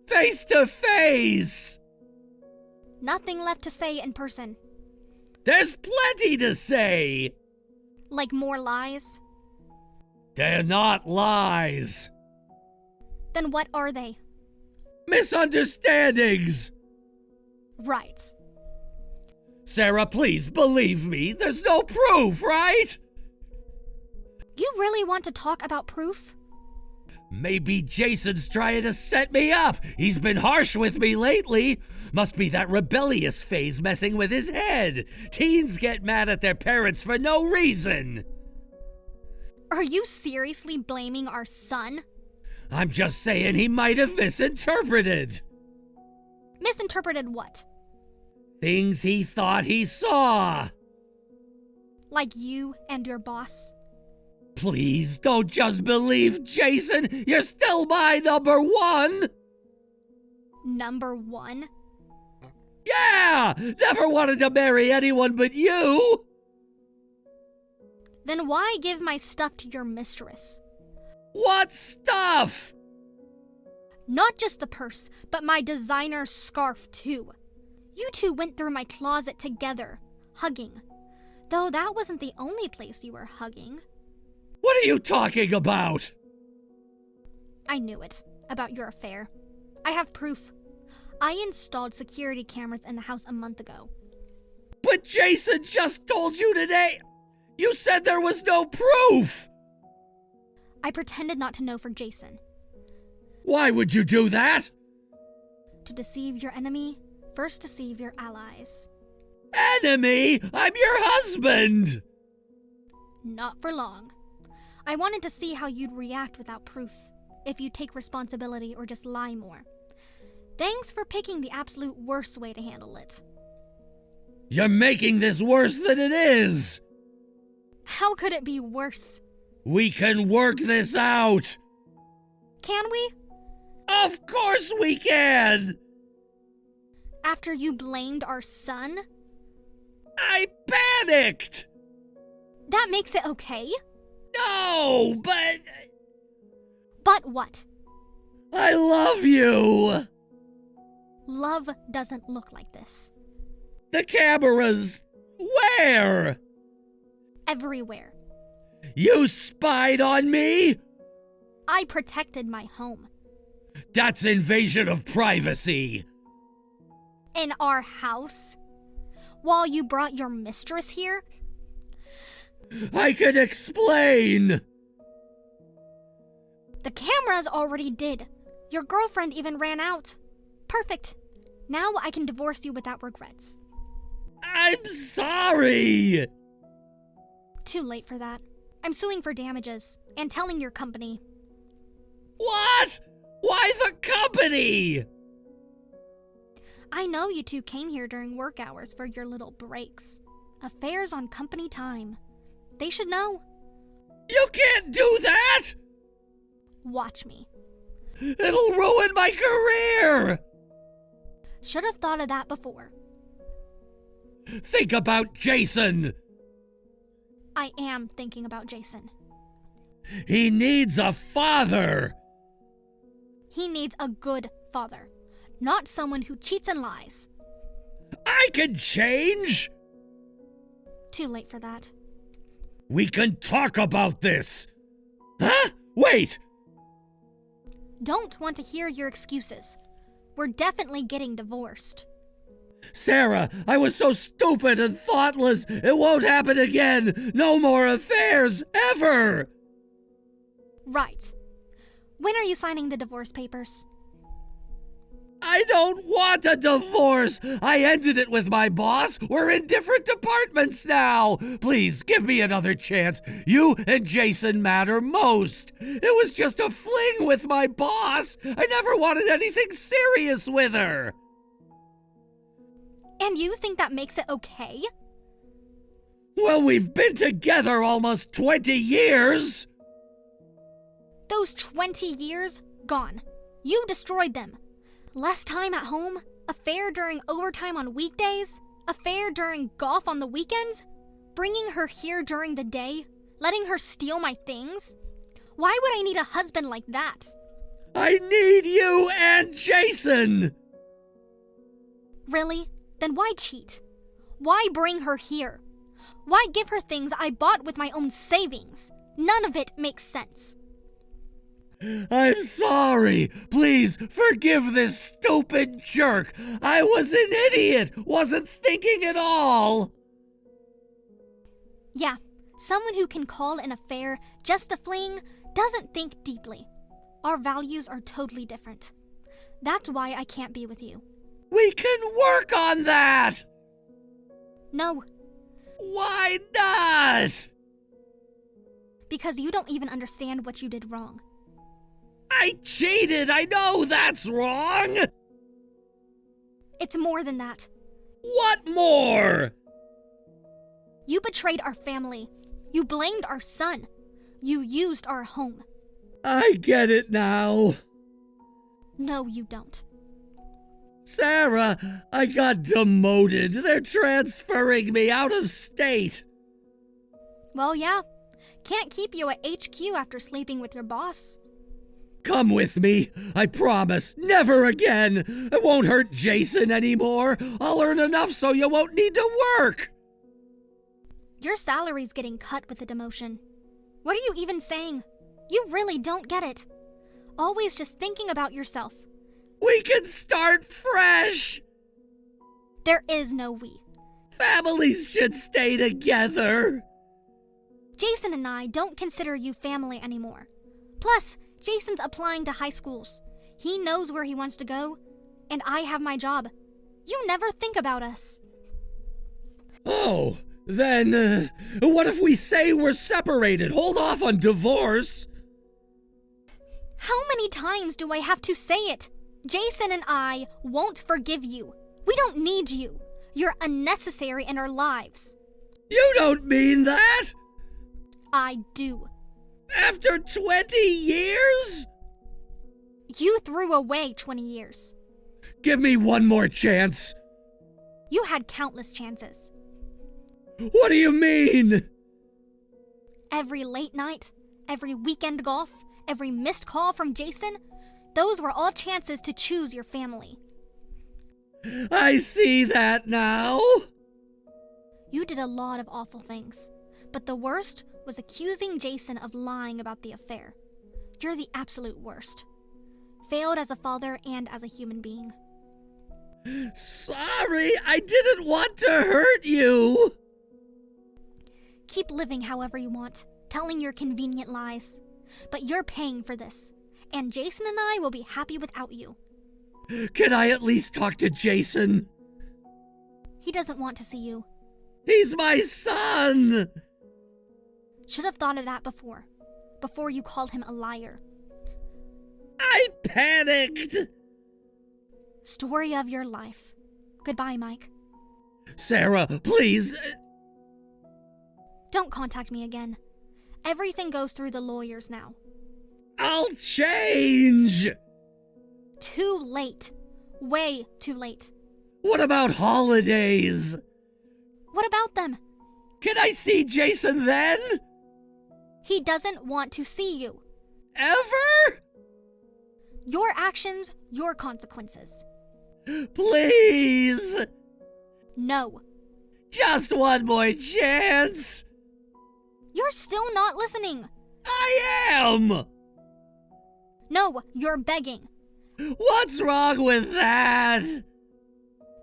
Face to face! Nothing left to say in person. There's plenty to say! Like more lies? They're not lies. Then what are they? Misunderstandings! Right. Sarah, please believe me. There's no proof, right? You really want to talk about proof? Maybe Jason's trying to set me up. He's been harsh with me lately. Must be that rebellious phase messing with his head. Teens get mad at their parents for no reason. Are you seriously blaming our son? I'm just saying he might have misinterpreted. Misinterpreted what? Things he thought he saw. Like you and your boss? Please don't just believe Jason. You're still my number one. Number one? Yeah! Never wanted to marry anyone but you! Then why give my stuff to your mistress? What stuff? Not just the purse, but my designer scarf too. You two went through my closet together, hugging. Though that wasn't the only place you were hugging. What are you talking about? I knew it, about your affair. I have proof. I installed security cameras in the house a month ago. But Jason just told you today. You said there was no proof. I pretended not to know for Jason. Why would you do that? To deceive your enemy, first deceive your allies. Enemy? I'm your husband! Not for long. I wanted to see how you'd react without proof, if you'd take responsibility or just lie more. Thanks for picking the absolute worst way to handle it. You're making this worse than it is! How could it be worse? We can work this out! Can we? Of course we can! After you blamed our son? I panicked! That makes it okay? No, but... But what? I love you! Love doesn't look like this. The cameras... Where? Everywhere. You spied on me? I protected my home. That's invasion of privacy. In our house? While you brought your mistress here? I can explain. The cameras already did. Your girlfriend even ran out. Perfect. Now I can divorce you without regrets. I'm sorry. Too late for that. I'm suing for damages and telling your company. What? Why the company? I know you two came here during work hours for your little breaks. Affairs on company time. They should know. You can't do that! Watch me. It'll ruin my career! Should have thought of that before. Think about Jason! I am thinking about Jason. He needs a father! He needs a good father, not someone who cheats and lies. I can change! Too late for that. We can talk about this! Huh? Wait! Don't want to hear your excuses. We're definitely getting divorced. Sarah, I was so stupid and thoughtless. It won't happen again. No more affairs, ever! Right. When are you signing the divorce papers? I don't want a divorce. I ended it with my boss. We're in different departments now. Please, give me another chance. You and Jason matter most. It was just a fling with my boss. I never wanted anything serious with her. And you think that makes it okay? Well, we've been together almost 20 years. Those 20 years, gone. You destroyed them. Less time at home, affair during overtime on weekdays, affair during golf on the weekends, bringing her here during the day, letting her steal my things. Why would I need a husband like that? I need you and Jason. Really? Then why cheat? Why bring her here? Why give her things I bought with my own savings? None of it makes sense. I'm sorry. Please forgive this stupid jerk. I was an idiot. Wasn't thinking at all. Yeah, someone who can call an affair just a fling doesn't think deeply. Our values are totally different. That's why I can't be with you. We can work on that. No, Why not? because you don't even understand what you did wrong. I cheated. I know that's wrong. It's more than that. What more? You betrayed our family. You blamed our son. You used our home. I get it now. No, you don't. Sarah, I got demoted. They're transferring me out of state. Well, yeah. Can't keep you at HQ after sleeping with your boss. Come with me. I promise. Never again. It won't hurt Jason anymore. I'll earn enough so you won't need to work. Your salary's getting cut with the demotion. What are you even saying? You really don't get it. Always just thinking about yourself. We can start fresh. There is no we. Families should stay together. Jason and I don't consider you family anymore. Plus, Jason's applying to high schools. He knows where he wants to go, and I have my job. You never think about us. Oh, then what if we say we're separated? Hold off on divorce. How many times do I have to say it? Jason and I won't forgive you. We don't need you. You're unnecessary in our lives. You don't mean that? I do. After 20 years? You threw away 20 years. Give me one more chance. You had countless chances. What do you mean? Every late night, every weekend golf, every missed call from Jason, those were all chances to choose your family. I see that now. You did a lot of awful things, but the worst was accusing Jason of lying about the affair. You're the absolute worst. Failed as a father and as a human being. Sorry, I didn't want to hurt you. Keep living however you want, telling your convenient lies. But you're paying for this, and Jason and I will be happy without you. Can I at least talk to Jason? He doesn't want to see you. He's my son! Should have thought of that before you called him a liar. I panicked! Story of your life. Goodbye, Mike. Sarah, please. Don't contact me again. Everything goes through the lawyers now. I'll change! Too late. Way too late. What about holidays? What about them? Can I see Jason then? He doesn't want to see you. Ever? Your actions, your consequences. Please! No. Just one more chance! You're still not listening. I am! No, you're begging. What's wrong with that?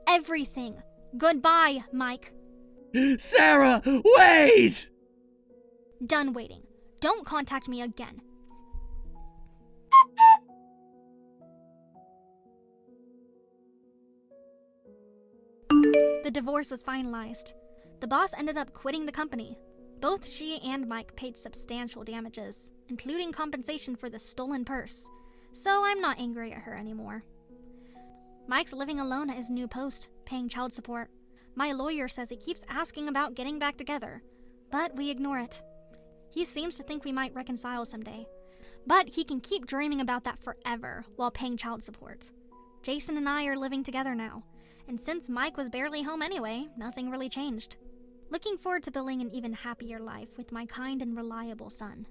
Everything. Goodbye, Mike. Sarah, wait! Done waiting. Don't contact me again. The divorce was finalized. The boss ended up quitting the company. Both she and Mike paid substantial damages, including compensation for the stolen purse, so I'm not angry at her anymore. Mike's living alone at his new post, paying child support. My lawyer says he keeps asking about getting back together, but we ignore it. He seems to think we might reconcile someday, but he can keep dreaming about that forever while paying child support. Jason and I are living together now, and since Mike was barely home anyway, nothing really changed. Looking forward to building an even happier life with my kind and reliable son.